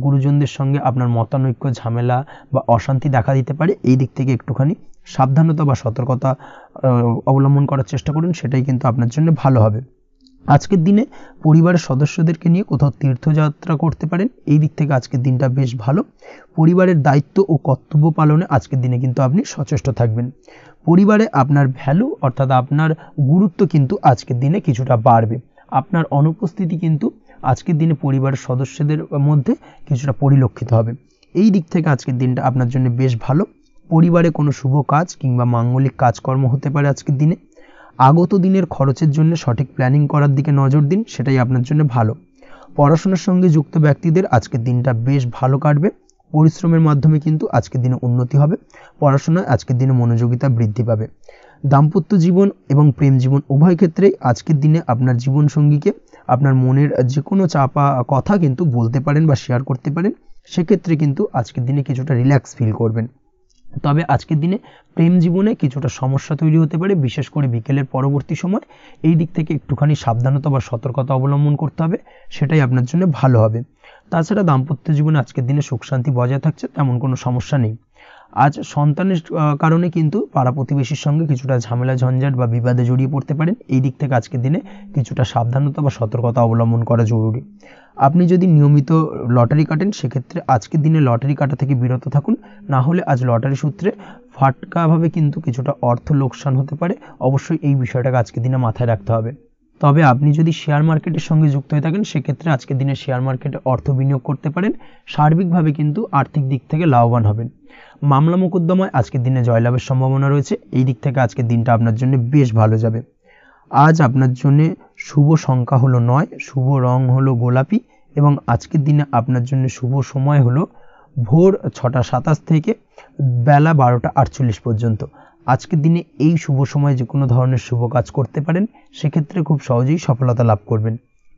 গুরুজনদের সঙ্গে আপনার মতানৈক্য, ঝামেলা বা অশান্তি দেখা দিতে পারে। এই দিক থেকে একটুখানি সাবধানতা বা সতর্কতা অবলম্বন করার চেষ্টা করুন, সেটাই কিন্তু আপনার জন্য ভালো হবে। আজকের দিনে পরিবারের সদস্যদেরকে নিয়ে কোথাও তীর্থযাত্রা করতে পারেন। এই দিক থেকে আজকের দিনটা বেশ ভালো। পরিবারের দায়িত্ব ও কর্তব্য পালনে আজকের দিনে কিন্তু আপনি সচেষ্ট থাকবেন। পরিবারে আপনার ভ্যালু অর্থাৎ আপনার গুরুত্ব কিন্তু আজকের দিনে কিছুটা বাড়বে। আপনার অনুপস্থিতি কিন্তু আজকের দিনে পরিবারের সদস্যদের মধ্যে কিছুটা পরিলক্ষিত হবে। এই দিক থেকে আজকের দিনটা আপনার জন্য বেশ ভালো। পরিবারে কোনো শুভ কাজ কিংবা মাঙ্গলিক কাজকর্ম হতে পারে আজকের দিনে। আগত দিনের খরচের জন্য সঠিক প্ল্যানিং করার দিকে নজর দিন, সেটাই আপনার জন্য ভালো। পড়াশোনার সঙ্গে যুক্ত ব্যক্তিদের আজকের দিনটা বেশ ভালো কাটবে। পরিশ্রমের মাধ্যমে কিন্তু আজকের দিনে উন্নতি হবে। পড়াশোনায় আজকের দিনে মনোযোগিতা বৃদ্ধি পাবে। দাম্পত্য জীবন এবং প্রেম জীবন উভয় ক্ষেত্রেই আজকের দিনে আপনার জীবনসঙ্গীকে আপনার মনের যে কোনো চাপা কথা কিন্তু বলতে পারেন বা শেয়ার করতে পারেন। সেক্ষেত্রে কিন্তু আজকের দিনে কিছুটা রিল্যাক্স ফিল করবেন। তবে আজকের দিনে প্রেম জীবনে কিছুটা সমস্যা তৈরি হতে পারে, বিশেষ করে বিকেলের পরবর্তী সময়। এই দিক থেকে একটুখানি সাবধানতা বা সতর্কতা অবলম্বন করতে হবে, সেটাই আপনার জন্য ভালো হবে। তাছাড়া দাম্পত্য জীবনে আজকের দিনে সুখ শান্তি বজায় থাকছে, তেমন কোনো সমস্যা নেই। আজ সন্তানের কারণে কিন্তু পাড়া প্রতিবেশীর সঙ্গে কিছুটা ঝামেলা ঝঞ্ঝাট বা বিবাদে জড়িয়ে পড়তে পারেন। এই দিক থেকে আজকের দিনে কিছুটা সাবধানতা বা সতর্কতা অবলম্বন করা জরুরি। আপনি যদি নিয়মিত লটারি কাটেন সেক্ষেত্রে আজকের দিনে লটারি কাটা থেকে বিরত থাকুন, না হলে আজ লটারি সূত্রে ফাটকাভাবে কিন্তু কিছুটা অর্থ লোকসান হতে পারে। অবশ্যই এই বিষয়টাকে আজকের দিনে মাথায় রাখতে হবে। তবে আপনি যদি শেয়ার মার্কেটের সঙ্গে যুক্ত হয়ে থাকেন সেক্ষেত্রে আজকের দিনে শেয়ার মার্কেটে অর্থ বিনিয়োগ করতে পারেন। সার্বিকভাবে কিন্তু আর্থিক দিক থেকে লাভবান হবেন। মামলা মোকদ্দমায় আজকের দিনে জয়লাভের সম্ভাবনা রয়েছে। এই দিক থেকে আজকের দিনটা আপনার জন্য বেশ ভালো যাবে। আজ আপনার জন্য শুভ সংখ্যা হলো 9, শুভ রং হলো গোলাপি এবং আজকের দিনে আপনার জন্য শুভ সময় হলো ভোর 6টা 27 থেকে বেলা 12টা 48 পর্যন্ত। আজকের দিনে এই শুভ সময় যে কোনো ধরনের শুভ কাজ করতে পারেন, সেক্ষেত্রে খুব সহজেই সফলতা লাভ করবেন।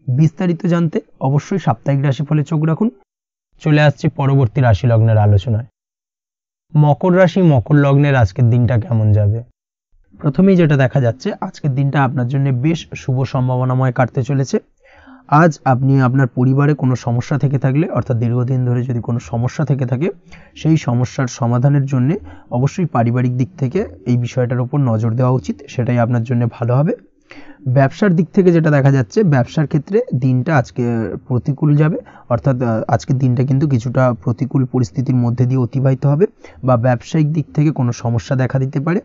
বিস্তারিত জানতে অবশ্যই সাপ্তাহিক রাশিফলে চোখ রাখুন। চলে আসছে পরবর্তী রাশি লগ্নের আলোচনায়। মকর রাশি মকর লগ্নের আজকের দিনটা কেমন যাবে? প্রথমেই যেটা দেখা যাচ্ছে, আজকের দিনটা আপনার জন্য বেশ শুভ সম্ভাবনাময় কাটতে চলেছে। আজ আপনি আপনার পরিবারে কোনো সমস্যা থেকে থাকলে, অর্থাৎ দীর্ঘদিন ধরে যদি কোনো সমস্যা থেকে থাকে, সেই সমস্যার সমাধানের জন্য অবশ্যই পারিবারিক দিক থেকে এই বিষয়টার উপর নজর দেওয়া উচিত, সেটাই আপনার জন্য ভালো হবে। ব্যবসার দিক থেকে যেটা দেখা যাচ্ছে, ব্যবসার ক্ষেত্রে দিনটা আজকে প্রতিকূল যাবে, অর্থাৎ আজকের দিনটা কিন্তু কিছুটা প্রতিকূল পরিস্থিতির মধ্যে দিয়ে অতিবাহিত হবে বা ব্যবসায়িক দিক থেকে কোনো সমস্যা দেখা দিতে পারে।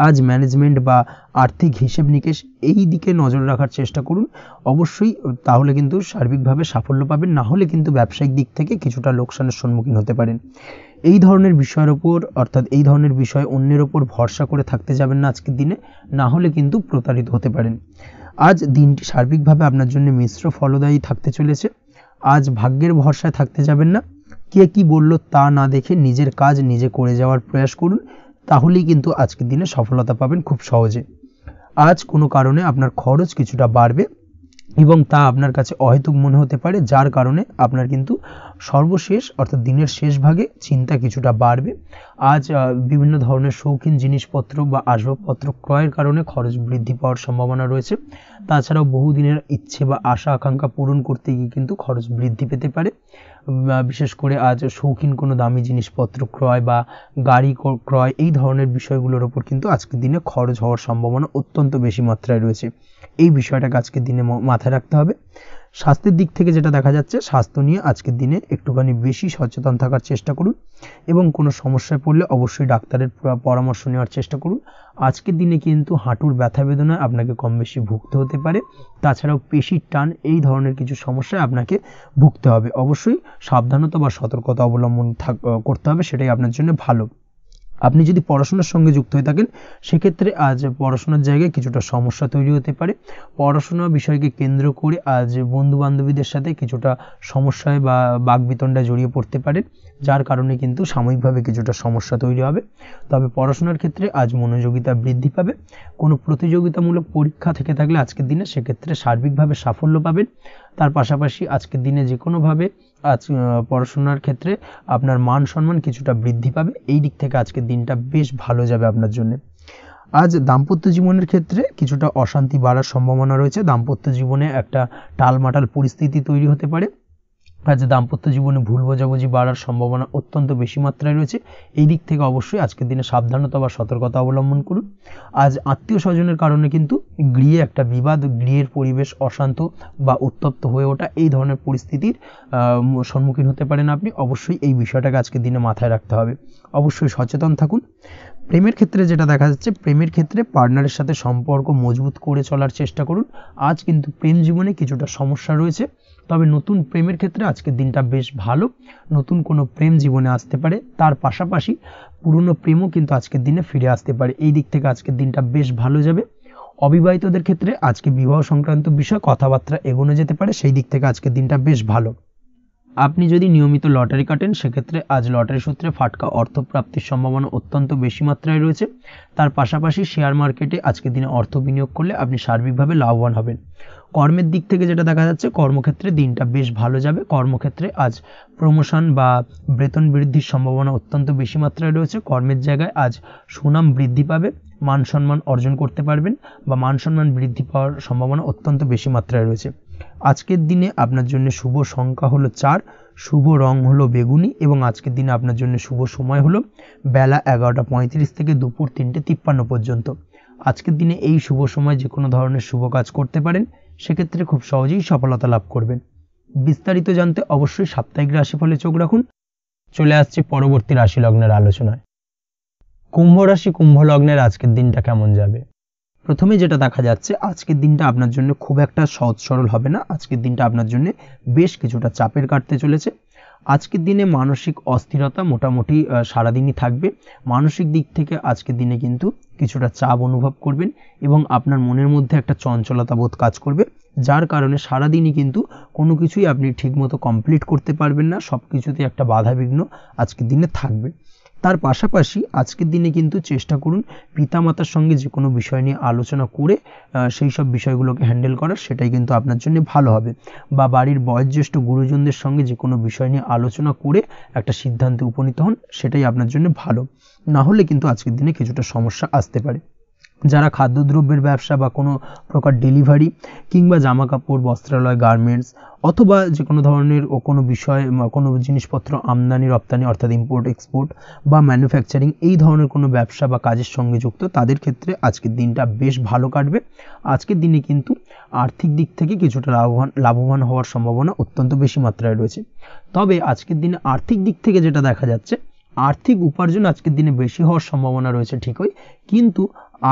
আজ ম্যানেজমেন্ট বা আর্থিক হিসেব নিকেশ এই দিকে নজর রাখার চেষ্টা করুন অবশ্যই, তাহলে কিন্তু সার্বিকভাবে সাফল্য পাবেন। না হলে কিন্তু ব্যবসায়িক দিক থেকে কিছুটা লোকসানের সম্মুখীন হতে পারেন। এই ধরনের বিষয়ের ওপর, অর্থাৎ এই ধরনের বিষয় অন্যের ওপর ভরসা করে থাকতে যাবেন না আজকের দিনে, না হলে কিন্তু প্রতারিত হতে পারেন। আজ দিনটি সার্বিকভাবে আপনার জন্য মিশ্র ফলদায়ী থাকতে চলেছে। আজ ভাগ্যের ভরসায় থাকতে যাবেন না। কে কি বলল তা না দেখে নিজের কাজ নিজে করে যাওয়ার প্রয়াস করুন, তাহলেই কিন্তু আজকের দিনে সফলতা পাবেন খুব সহজে। আজ কোনো কারণে আপনার খরচ কিছুটা বাড়বে এবং তা আপনার কাছে অহেতুক মনে হতে পারে, যার কারণে আপনার কিন্তু সর্বশেষ অর্থাৎ দিনের শেষ ভাগে চিন্তা কিছুটা বাড়বে। আজ বিভিন্ন ধরনের শৌখিন জিনিসপত্র বা আসবাবপত্র ক্রয়ের কারণে খরচ বৃদ্ধি পাওয়ার সম্ভাবনা রয়েছে। তাছাড়াও বহুদিনের ইচ্ছে বা আশা আকাঙ্ক্ষা পূরণ করতে গিয়ে কিন্তু খরচ বৃদ্ধি পেতে পারে। বিশেষ করে আজ শৌখিন কোনো দামি জিনিসপত্র ক্রয় বা গাড়ি ক্রয় এই ধরনের বিষয়গুলোর ওপর কিন্তু আজকের দিনে খরচ হওয়ার সম্ভাবনা অত্যন্ত বেশি মাত্রায় রয়েছে। এই বিষয়টাকে আজকের দিনে মাথায় রাখতে হবে। স্বাস্থ্যের দিক থেকে যেটা দেখা যাচ্ছে, স্বাস্থ্য নিয়ে আজকের দিনে একটুখানি বেশি সচেতন থাকার চেষ্টা করুন এবং কোনো সমস্যায় পড়লে অবশ্যই ডাক্তারের পরামর্শ নেওয়ার চেষ্টা করুন। আজকের দিনে কিন্তু হাঁটুর ব্যথা বেদনায় আপনাকে কম বেশি ভুগতে হতে পারে। তাছাড়াও পেশির টান এই ধরনের কিছু সমস্যায় আপনাকে ভুগতে হবে। অবশ্যই সাবধানতা বা সতর্কতা অবলম্বন করতে হবে, সেটাই আপনার জন্য ভালো। আপনি যদি পড়াশোনার সঙ্গে যুক্ত হয়ে থাকেন সেক্ষেত্রে আজ পড়াশোনার জায়গায় কিছুটা সমস্যা তৈরি হতে পারে। পড়াশোনা বিষয়কে কেন্দ্র করে আজ বন্ধু বান্ধবীদের সাথে কিছুটা সমস্যায় বা বাকবিতণ্ডায় জড়িয়ে পড়তে পারেন, যার কারণে কিন্তু সাময়িকভাবে কিছুটা সমস্যা তৈরি হবে। তবে পড়াশোনার ক্ষেত্রে আজ মনোযোগিতা বৃদ্ধি পাবে। কোনো প্রতিযোগিতামূলক পরীক্ষা থেকে থাকলে আজকের দিনে সেক্ষেত্রে সার্বিকভাবে সাফল্য পাবেন। তার পাশাপাশি আজকের দিনে যে কোনোভাবে আজ পড়াশোনার ক্ষেত্রে আপনার মান সম্মান কিছুটা বৃদ্ধি পাবে, এই দিক থেকে আজকের দিনটা বেশ ভালো যাবে আপনার জন্য। আজ দাম্পত্য জীবনের ক্ষেত্রে কিছুটা অশান্তি বাড়ার সম্ভাবনা রয়েছে, দাম্পত্য জীবনে একটা টালমাটাল পরিস্থিতি তৈরি হতে পারে। আজ দাম্পত্য জীবনে ভুল বোঝাবুঝি বাড়ার সম্ভাবনা অত্যন্ত বেশি মাত্রায় রয়েছে, এই দিক থেকে অবশ্যই আজকের দিনে সাবধানতা বা সতর্কতা অবলম্বন করুন। আজ আত্মীয় স্বজনের কারণে কিন্তু গৃহে একটা বিবাদ, গৃহের পরিবেশ অশান্ত বা উত্তপ্ত হয়ে ওঠা, এই ধরনের পরিস্থিতির সম্মুখীন হতে পারেন আপনি। অবশ্যই এই বিষয়টাকে আজকের দিনে মাথায় রাখতে হবে, অবশ্যই সচেতন থাকুন। প্রেমের ক্ষেত্রে যেটা দেখা যাচ্ছে, প্রেমের ক্ষেত্রে পার্টনারের সাথে সম্পর্ক মজবুত করে চলার চেষ্টা করুন। আজ কিন্তু প্রেম জীবনে কিছুটা সমস্যা রয়েছে, তবে নতুন প্রেমের ক্ষেত্রে আজকের দিনটা বেশ ভালো, নতুন কোনো প্রেম জীবনে আসতে পারে, তার পাশাপাশি পুরনো প্রেমও কিন্তু আজকের দিনে ফিরে আসতে পারে, এই দিক থেকে আজকের দিনটা বেশ ভালো যাবে। অবিবাহিতদের ক্ষেত্রে আজকে বিবাহ সংক্রান্ত বিষয় কথাবার্তা এগোনো যেতে পারে, সেই দিক থেকে আজকের দিনটা বেশ ভালো। আপনি যদি নিয়মিত লটারি কাটেন সেক্ষেত্রে আজ লটারি সূত্রে ফাটকা অর্থপ্রাপ্তির সম্ভাবনা অত্যন্ত বেশি মাত্রায় রয়েছে। তার পাশাপাশি শেয়ার মার্কেটে আজকের দিনে অর্থ বিনিয়োগ করলে আপনি সার্বিকভাবে লাভবান হবেন। কর্মের দিক থেকে যেটা দেখা যাচ্ছে, কর্মক্ষেত্রে দিনটা বেশ ভালো যাবে। কর্মক্ষেত্রে আজ প্রমোশন বা বেতন বৃদ্ধির সম্ভাবনা অত্যন্ত বেশি মাত্রায় রয়েছে। কর্মের জায়গায় আজ সুনাম বৃদ্ধি পাবে, মান সম্মান অর্জন করতে পারবেন বা মান সম্মান বৃদ্ধি পাওয়ার সম্ভাবনা অত্যন্ত বেশি মাত্রায় রয়েছে। আজকের দিনে আপনার জন্য শুভ সংখ্যা হলো 4, শুভ রং হলো বেগুনি এবং আজকের দিনে আপনার জন্য শুভ সময় হলো বেলা 11:35 থেকে দুপুর 3:53 পর্যন্ত। আজকের দিনে এই শুভ সময় যে কোনো ধরনের শুভ কাজ করতে পারেন, সেক্ষেত্রে খুব সহজেই সফলতা লাভ করবেন। বিস্তারিত জানতে অবশ্যই সাপ্তাহিক রাশিফলে চোখ রাখুন। চলে আসছে পরবর্তী রাশি লগ্নের আলোচনায়। কুম্ভ রাশি, কুম্ভ লগ্নের আজকের দিনটা কেমন যাবে? প্রথমে যেটা দেখা যাচ্ছে, আজকের দিনটা আপনার জন্য খুব একটা সহজ সরল হবে না। আজকের দিনটা আপনার জন্য বেশ কিছুটা চাপের কাটতে চলেছে। আজকের দিনে মানসিক অস্থিরতা মোটামুটি সারাদিনই থাকবে। মানসিক দিক থেকে আজকের দিনে কিন্তু কিছুটা চাপ অনুভব করবেন এবং আপনার মনের মধ্যে একটা চঞ্চলতা বোধ কাজ করবে, যার কারণে সারাদিনই কিন্তু কোনো কিছুই আপনি ঠিকমতো কমপ্লিট করতে পারবেন না, সব কিছুতে একটা বাধাবিঘ্ন আজকের দিনে থাকবে। তার পাশাপাশি আজকের দিনে কিন্তু চেষ্টা করুন পিতামাতার সঙ্গে যে কোনো বিষয় নিয়ে আলোচনা করে সেই সব বিষয়গুলোকে হ্যান্ডেল করার, সেটাই কিন্তু আপনার জন্য ভালো হবে। বা বাড়ির বয়োজ্যেষ্ঠ গুরুজনদের সঙ্গে যে কোনো বিষয় নিয়ে আলোচনা করে একটা সিদ্ধান্তে উপনীত হন, সেটাই আপনার জন্য ভালো। না হলে কিন্তু আজকের দিনে কিছুটা সমস্যা আসতে পারে। যারা খাদ্যদ্রব্যের ব্যবসা বা কোনো প্রকার ডেলিভারি কিংবা জামা কাপড়, বস্ত্রালয়, গার্মেন্টস অথবা যে কোনো ধরনের কোনো বিষয় কোনো জিনিসপত্র আমদানি রপ্তানি অর্থাৎ ইম্পোর্ট এক্সপোর্ট বা ম্যানুফ্যাকচারিং, এই ধরনের কোনো ব্যবসা বা কাজের সঙ্গে যুক্ত, তাদের ক্ষেত্রে আজকের দিনটা বেশ ভালো কাটবে। আজকের দিনে কিন্তু আর্থিক দিক থেকে কিছুটা লাভবান হওয়ার সম্ভাবনা অত্যন্ত বেশি মাত্রায় রয়েছে। তবে আজকের দিনে আর্থিক দিক থেকে যেটা দেখা যাচ্ছে, আর্থিক উপার্জন আজকের দিনে বেশি হওয়ার সম্ভাবনা রয়েছে ঠিকই, কিন্তু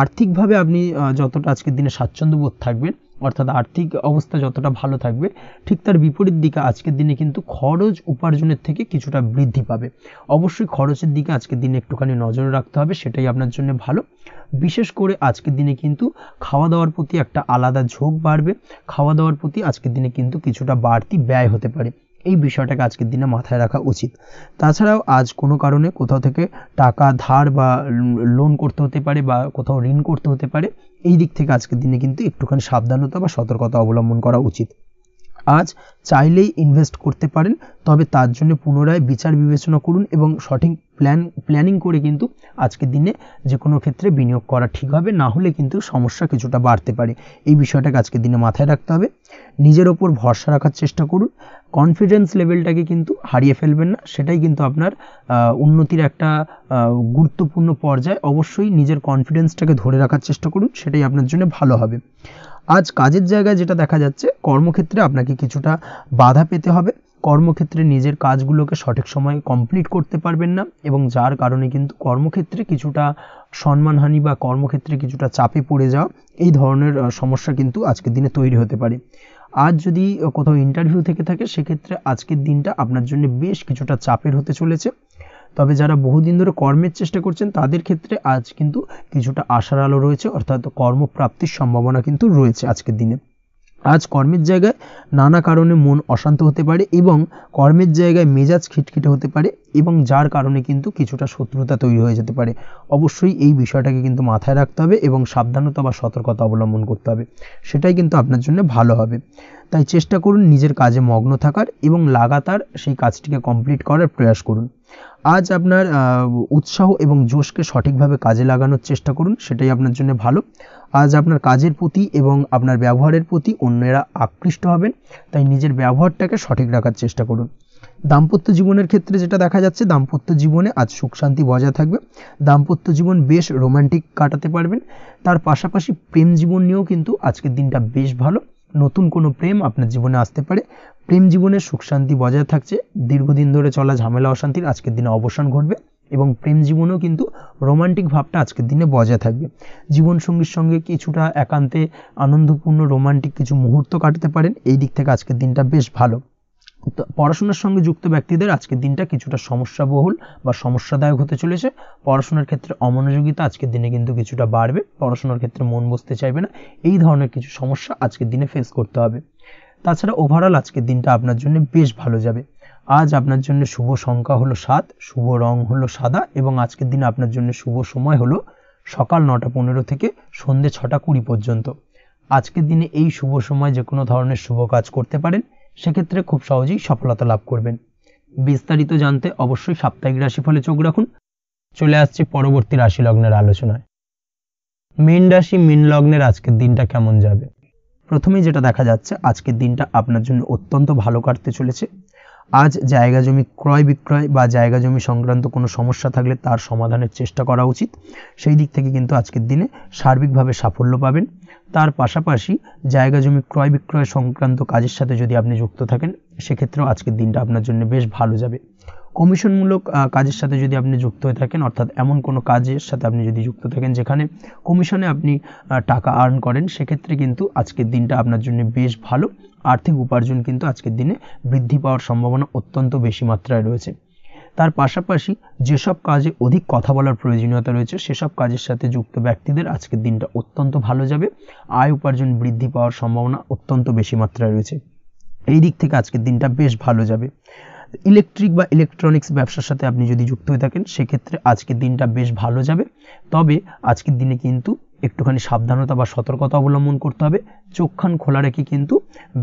আর্থিকভাবে আপনি যতটা আজকের দিনে স্বাচ্ছন্দ্য বোধ থাকবেন, অর্থাৎ আর্থিক অবস্থা যতটা ভালো থাকবে, ঠিক তার বিপরীত দিকে আজকের দিনে কিন্তু খরচ উপার্জনের থেকে কিছুটা বৃদ্ধি পাবে। অবশ্যই খরচের দিকে আজকের দিনে একটুখানি নজর রাখতে হবে, সেটাই আপনার জন্য ভালো। বিশেষ করে আজকের দিনে কিন্তু খাওয়া দাওয়ার প্রতি একটা আলাদা ঝোঁক বাড়বে, খাওয়া দাওয়ার প্রতি আজকের দিনে কিন্তু কিছুটা বাড়তি ব্যয় হতে পারে, এই বিষয়টাকে আজকের দিনে মাথায় রাখা উচিত। তাছাড়াও আজ কোনো কারণে কোথাও থেকে টাকা ধার বা লোন করতে হতে পারে বা কোথাও ঋণ করতে হতে পারে, এই দিক থেকে আজকের দিনে কিন্তু একটুখানি সাবধানতা বা সতর্কতা অবলম্বন করা উচিত। আজ চাইলেই ইনভেস্ট করতে পারেন, তবে তার জন্য পুনরায় বিচার বিবেচনা করুন এবং সঠিক প্ল্যানিং করে কিন্তু আজকের দিনে যে কোনো ক্ষেত্রে বিনিয়োগ করা ঠিক হবে, না হলে কিন্তু সমস্যা কিছুটা বাড়তে পারে, এই বিষয়টাকে আজকের দিনে মাথায় রাখতে হবে। নিজের ওপর ভরসা রাখার চেষ্টা করুন, কনফিডেন্স লেভেলটাকে কিন্তু হারিয়ে ফেলবেন না, সেটাই কিন্তু আপনার উন্নতির একটা গুরুত্বপূর্ণ পর্যায়। অবশ্যই নিজের কনফিডেন্সটাকে ধরে রাখার চেষ্টা করুন, সেটাই আপনার জন্য ভালো হবে। আজ কাজের জায়গায় যেটা দেখা যাচ্ছে, কর্মক্ষেত্রে আপনাকে কিছুটা বাধা পেতে হবে, কর্মক্ষেত্রে নিজের কাজগুলোকে সঠিক সময়ে কমপ্লিট করতে পারবেন না এবং যার কারণে কিন্তু কর্মক্ষেত্রে কিছুটা সম্মানহানি বা কর্মক্ষেত্রে কিছুটা চাপে পড়ে যাওয়া, এই ধরনের সমস্যা কিন্তু আজকের দিনে তৈরি হতে পারে। আজ যদি কোথাও ইন্টারভিউ থেকে থাকে, সেক্ষেত্রে আজকের দিনটা আপনার জন্য বেশ কিছুটা চাপের হতে চলেছে। তবে যারা বহুদিন ধরে কর্মের চেষ্টা করছেন, তাদের ক্ষেত্রে আজ কিন্তু কিছুটা আশার আলো রয়েছে, অর্থাৎ কর্মপ্রাপ্তির সম্ভাবনা কিন্তু রয়েছে আজকের দিনে। আজ কর্মের জায়গায় নানা কারণে মন অশান্ত হতে পারে এবং কর্মের জায়গায় মেজাজ খিটখিটে হতে পারে এবং যার কারণে কিন্তু কিছুটা শত্রুতা তৈরি হয়ে যেতে পারে। অবশ্যই এই বিষয়টাকে কিন্তু মাথায় রাখতে হবে এবং সাবধানতা বা সতর্কতা অবলম্বন করতে হবে, সেটাই কিন্তু আপনার জন্য ভালো হবে। তাই চেষ্টা করুন নিজের কাজে মগ্ন থাকার এবং লাগাতার সেই কাজটিকে কমপ্লিট করার প্রয়াস করুন। আজ আপনার উৎসাহ এবং জোশকে সঠিকভাবে কাজে লাগানোর চেষ্টা করুন, সেটাই আপনার জন্য ভালো। আজ আপনার কাজের প্রতি এবং আপনার ব্যবহারের প্রতি অন্যেরা আকৃষ্ট হবেন, তাই নিজের ব্যবহারটাকে সঠিক রাখার চেষ্টা করুন। দাম্পত্য জীবনের ক্ষেত্রে যেটা দেখা যাচ্ছে, দাম্পত্য জীবনে আজ সুখ শান্তি বজায় থাকবে। দাম্পত্য জীবন বেশ রোমান্টিক কাটাতে পারবেন। তার পাশাপাশি প্রেম জীবন নিয়েও কিন্তু আজকের দিনটা বেশ ভালো। নতুন কোনো প্রেম আপনার জীবনে আসতে পারে। প্রেম জীবনে সুখ শান্তি বজায় থাকছে। দীর্ঘদিন ধরে চলা ঝামেলা অশান্তির আজকের দিনে অবসান ঘটবে এবং প্রেম জীবনেও কিন্তু রোমান্টিক ভাবটা আজকের দিনে বজায় থাকবে। জীবনসঙ্গীর সঙ্গে কিছুটা একান্তে আনন্দপূর্ণ রোমান্টিক কিছু মুহূর্ত কাটাতে পারেন। এই দিক থেকে আজকের দিনটা বেশ ভালো। পড়াশোনার সঙ্গে যুক্ত ব্যক্তিদের আজকের দিনটা কিছুটা সমস্যাবহুল বা সমস্যাদায়ক হতে চলেছে। পড়াশোনার ক্ষেত্রে অমনোযোগিতা আজকের দিনে কিন্তু কিছুটা বাড়বে। পড়াশোনার ক্ষেত্রে মন বসতে চাইবে না, এই ধরনের কিছু সমস্যা আজকের দিনে ফেস করতে হবে। তাছাড়া ওভারঅল আজকের দিনটা আপনার জন্য বেশ ভালো যাবে। আজ আপনার জন্য শুভ সংখ্যা হলো 7, শুভ রং হলো সাদা এবং আজকের দিনে আপনার জন্য শুভ সময় হলো সকাল 9:15 থেকে সন্ধ্যে 6:20 পর্যন্ত। আজকের দিনে এই শুভ সময় যে কোনো ধরনের শুভ কাজ করতে পারেন, সেক্ষেত্রে খুব সহজেই সফলতা লাভ করবেন। বিস্তারিত জানতে অবশ্যই সাপ্তাহিক রাশিফলে চোখ রাখুন। চলে আসছে পরবর্তী রাশি লগ্নের আলোচনায়। মীন রাশি মীন লগ্নের আজকের দিনটা কেমন যাবে? প্রথমেই যেটা দেখা যাচ্ছে, আজকের দিনটা আপনার জন্য অত্যন্ত ভালো কাটতে চলেছে। আজ জায়গা জমি ক্রয় বিক্রয় বা জায়গা জমি সংক্রান্ত কোনো সমস্যা থাকলে তার সমাধানের চেষ্টা করা উচিত। সেই দিক থেকে কিন্তু আজকের দিনে সার্বিকভাবে সাফল্য পাবেন। তার পাশাপাশি জায়গা জমি ক্রয় বিক্রয় সংক্রান্ত কাজের সাথে যদি আপনি যুক্ত থাকেন, সেক্ষেত্রেও আজকের দিনটা আপনার জন্য বেশ ভালো যাবে। কমিশনমূলক কাজের সাথে যদি আপনি যুক্ত হয়ে থাকেন, অর্থাৎ এমন কোনো কাজের সাথে আপনি যদি যুক্ত থাকেন যেখানে কমিশনে আপনি টাকা আর্ন করেন, সেক্ষেত্রে কিন্তু আজকের দিনটা আপনার জন্য বেশ ভালো। আর্থিক উপার্জন কিন্তু আজকের দিনে বৃদ্ধি পাওয়ার সম্ভাবনা অত্যন্ত বেশি মাত্রায় রয়েছে। তার পাশাপাশি যেসব কাজে অধিক কথা বলার প্রয়োজনীয়তা রয়েছে, সেসব কাজের সাথে যুক্ত ব্যক্তিদের আজকের দিনটা অত্যন্ত ভালো যাবে। আয় উপার্জন বৃদ্ধি পাওয়ার সম্ভাবনা অত্যন্ত বেশি মাত্রায় রয়েছে। এই দিক থেকে আজকের দিনটা বেশ ভালো যাবে। ইলেকট্রিক বা ইলেকট্রনিক্স ব্যবসার সাথে আপনি যদি যুক্ত হয়ে থাকেন, সেক্ষেত্রে আজকের দিনটা বেশ ভালো যাবে। তবে আজকের দিনে কিন্তু একটুখানি সাবধানতা বা সতর্কতা অবলম্বন করতে হবে। চোখ কান খোলা রেখে কিন্তু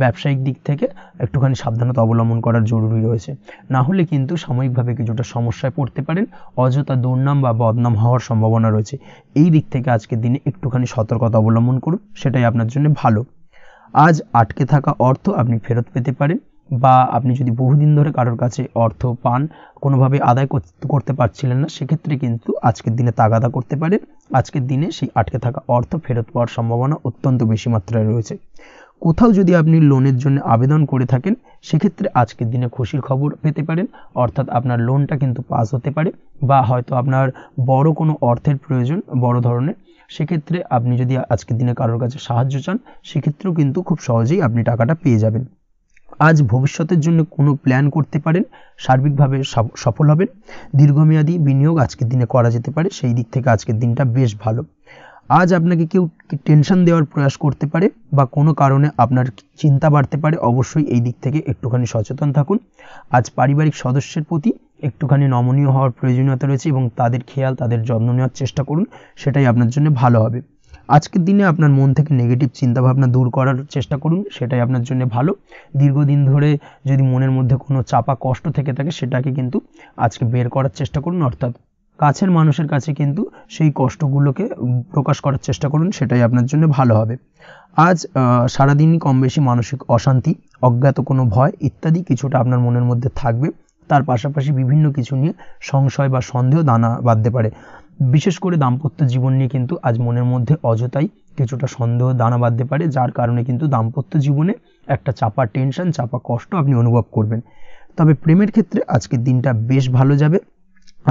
ব্যবসায়িক দিক থেকে একটুখানি সাবধানতা অবলম্বন করার জরুরি রয়েছে। না হলে কিন্তু সাময়িকভাবে কিছুটা সমস্যায় পড়তে পারেন, অযথা দুর্নাম বা বদনাম হওয়ার সম্ভাবনা রয়েছে। এই দিক থেকে আজকের দিনে একটুখানি সতর্কতা অবলম্বন করুন, সেটাই আপনার জন্য ভালো। আজ আটকে থাকা অর্থ আপনি ফেরত পেতে পারেন, বা আপনি যদি বহুদিন ধরে কারোর কাছে অর্থ পান, কোনোভাবে আদায় করতে পারছিলেন না, সেক্ষেত্রে কিন্তু আজকের দিনে তাগাদা করতে পারেন। আজকের দিনে সেই আটকে থাকা অর্থ ফেরত পাওয়ার সম্ভাবনা অত্যন্ত বেশি মাত্রায় রয়েছে। কোথাও যদি আপনি লোনের জন্য আবেদন করে থাকেন, সেক্ষেত্রে আজকের দিনে খুশির খবর পেতে পারেন, অর্থাৎ আপনার লোনটা কিন্তু পাস হতে পারে, বা হয়তো আপনার বড় কোনো অর্থের প্রয়োজন বড় ধরনের, সেক্ষেত্রে আপনি যদি আজকের দিনে কারোর কাছে সাহায্য চান, সেক্ষেত্রেও কিন্তু খুব সহজেই আপনি টাকাটা পেয়ে যাবেন। আজ ভবিষ্যতের জন্য কোনো প্ল্যান করতে পারেন, সার্বিকভাবে সফল হবেন। দীর্ঘমেয়াদী বিনিয়োগ আজকের দিনে করা যেতে পারে, সেই দিক থেকে আজকের দিনটা বেশ ভালো। আজ আপনাকে কেউ টেনশন দেওয়ার প্রয়াস করতে পারে বা কোনো কারণে আপনার চিন্তা বাড়তে পারে, অবশ্যই এই দিক থেকে একটুখানি সচেতন থাকুন। আজ পারিবারিক সদস্যের প্রতি একটুখানি নমনীয় হওয়ার প্রয়োজনীয়তা রয়েছে এবং তাদের খেয়াল তাদের যত্ন নেওয়ার চেষ্টা করুন, সেটাই আপনার জন্য ভালো হবে। আজকের দিনে আপনার মন থেকে নেগেটিভ চিন্তাভাবনা দূর করার চেষ্টা করুন, সেটাই আপনার জন্য ভালো। দীর্ঘদিন ধরে যদি মনের মধ্যে কোনো চাপা কষ্ট থেকে থাকে, সেটাকে কিন্তু আজকে বের করার চেষ্টা করুন, অর্থাৎ কাছের মানুষের কাছে কিন্তু সেই কষ্টগুলোকে প্রকাশ করার চেষ্টা করুন, সেটাই আপনার জন্য ভালো হবে। আজ সারাদিনই কম বেশি মানসিক অশান্তি, অজ্ঞাত কোনো ভয় ইত্যাদি কিছুটা আপনার মনের মধ্যে থাকবে। তার পাশাপাশি বিভিন্ন কিছু নিয়ে সংশয় বা সন্দেহ দানা বাঁধতে পারে। বিশেষ করে দাম্পত্য জীবন নিয়ে কিন্তু আজ মনের মধ্যে অযথাই কিছুটা সন্দেহ দানা বাঁধতে পারে, যার কারণে কিন্তু দাম্পত্য জীবনে একটা চাপা টেনশন, চাপা কষ্ট আপনি অনুভব করবেন। তবে প্রেমের ক্ষেত্রে আজকের দিনটা বেশ ভালো যাবে।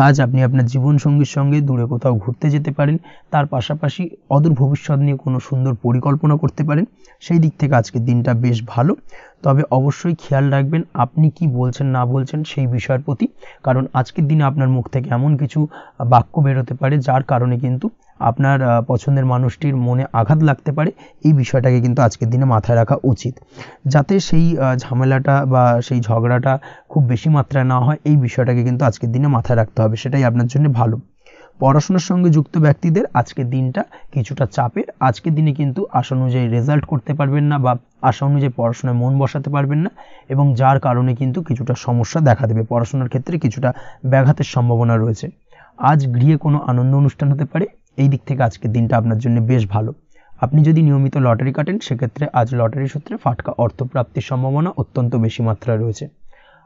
আজ আপনি আপনার জীবনসঙ্গীর সঙ্গে দূরে কোথাও ঘুরতে যেতে পারেন, তার পাশাপাশি অদূর ভবিষ্যৎ নিয়ে কোনো সুন্দর পরিকল্পনা করতে পারেন, সেই দিক থেকে আজকের দিনটা বেশ ভালো। তবে অবশ্যই খেয়াল রাখবেন আপনি কি বলছেন না বলছেন সেই বিষয়ের প্রতি, কারণ আজকের দিনে আপনার মুখ থেকে এমন কিছু বাক্য বেরোতে পারে যার কারণে কিন্তু আপনার পছন্দের মানুষটির মনে আঘাত লাগতে পারে। এই বিষয়টাকে কিন্তু আজকের দিনে মাথায় রাখা উচিত, যাতে সেই ঝামেলাটা বা সেই ঝগড়াটা খুব বেশি মাত্রায় না হয়। এই বিষয়টাকে কিন্তু আজকের দিনে মাথায় রাখতে হবে, সেটাই আপনার জন্য ভালো। পড়াশোনার সঙ্গে যুক্ত ব্যক্তিদের আজকের দিনটা কিছুটা চাপের। আজকের দিনে কিন্তু আশা অনুযায়ী রেজাল্ট করতে পারবেন না বা আশা অনুযায়ী পড়াশোনায় মন বসাতে পারবেন না, এবং যার কারণে কিন্তু কিছুটা সমস্যা দেখা দেবে। পড়াশোনার ক্ষেত্রে কিছুটা ব্যাঘাতের সম্ভাবনা রয়েছে। আজ গৃহে কোনো আনন্দ অনুষ্ঠান হতে পারে, এই দিক থেকে আজকের দিনটা আপনার জন্য বেশ ভালো। আপনি যদি নিয়মিত লটারি কাটেন সেক্ষেত্রে আজ লটারি সূত্রে ফাটকা অর্থপ্রাপ্তির সম্ভাবনা অত্যন্ত বেশি মাত্রায় রয়েছে।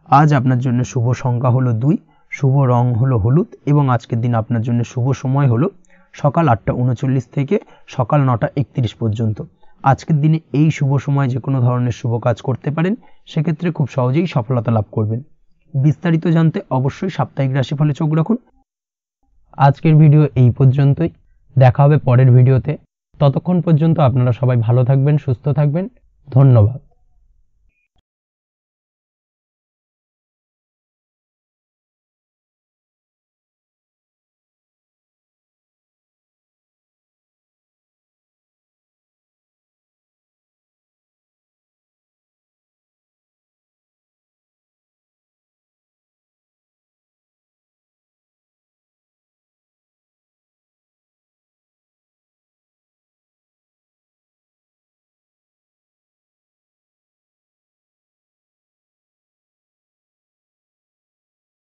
আজ আপনার জন্য শুভ সংখ্যা হলো 2, শুভ রং হলো হলুদ, এবং আজকের দিন আপনার জন্য শুভ সময় হলো সকাল 8:39 থেকে সকাল 9:31 পর্যন্ত। আজকের দিনে এই শুভ সময় যে কোনো ধরনের শুভ কাজ করতে পারেন, সেক্ষেত্রে খুব সহজেই সফলতা লাভ করবেন। বিস্তারিত জানতে অবশ্যই সাপ্তাহিক রাশিফলে চোখ রাখুন। আজকের ভিডিও এই পর্যন্তই, দেখা হবে পরের ভিডিওতে। ততক্ষণ পর্যন্ত আপনারা সবাই ভালো থাকবেন, সুস্থ থাকবেন। ধন্যবাদ।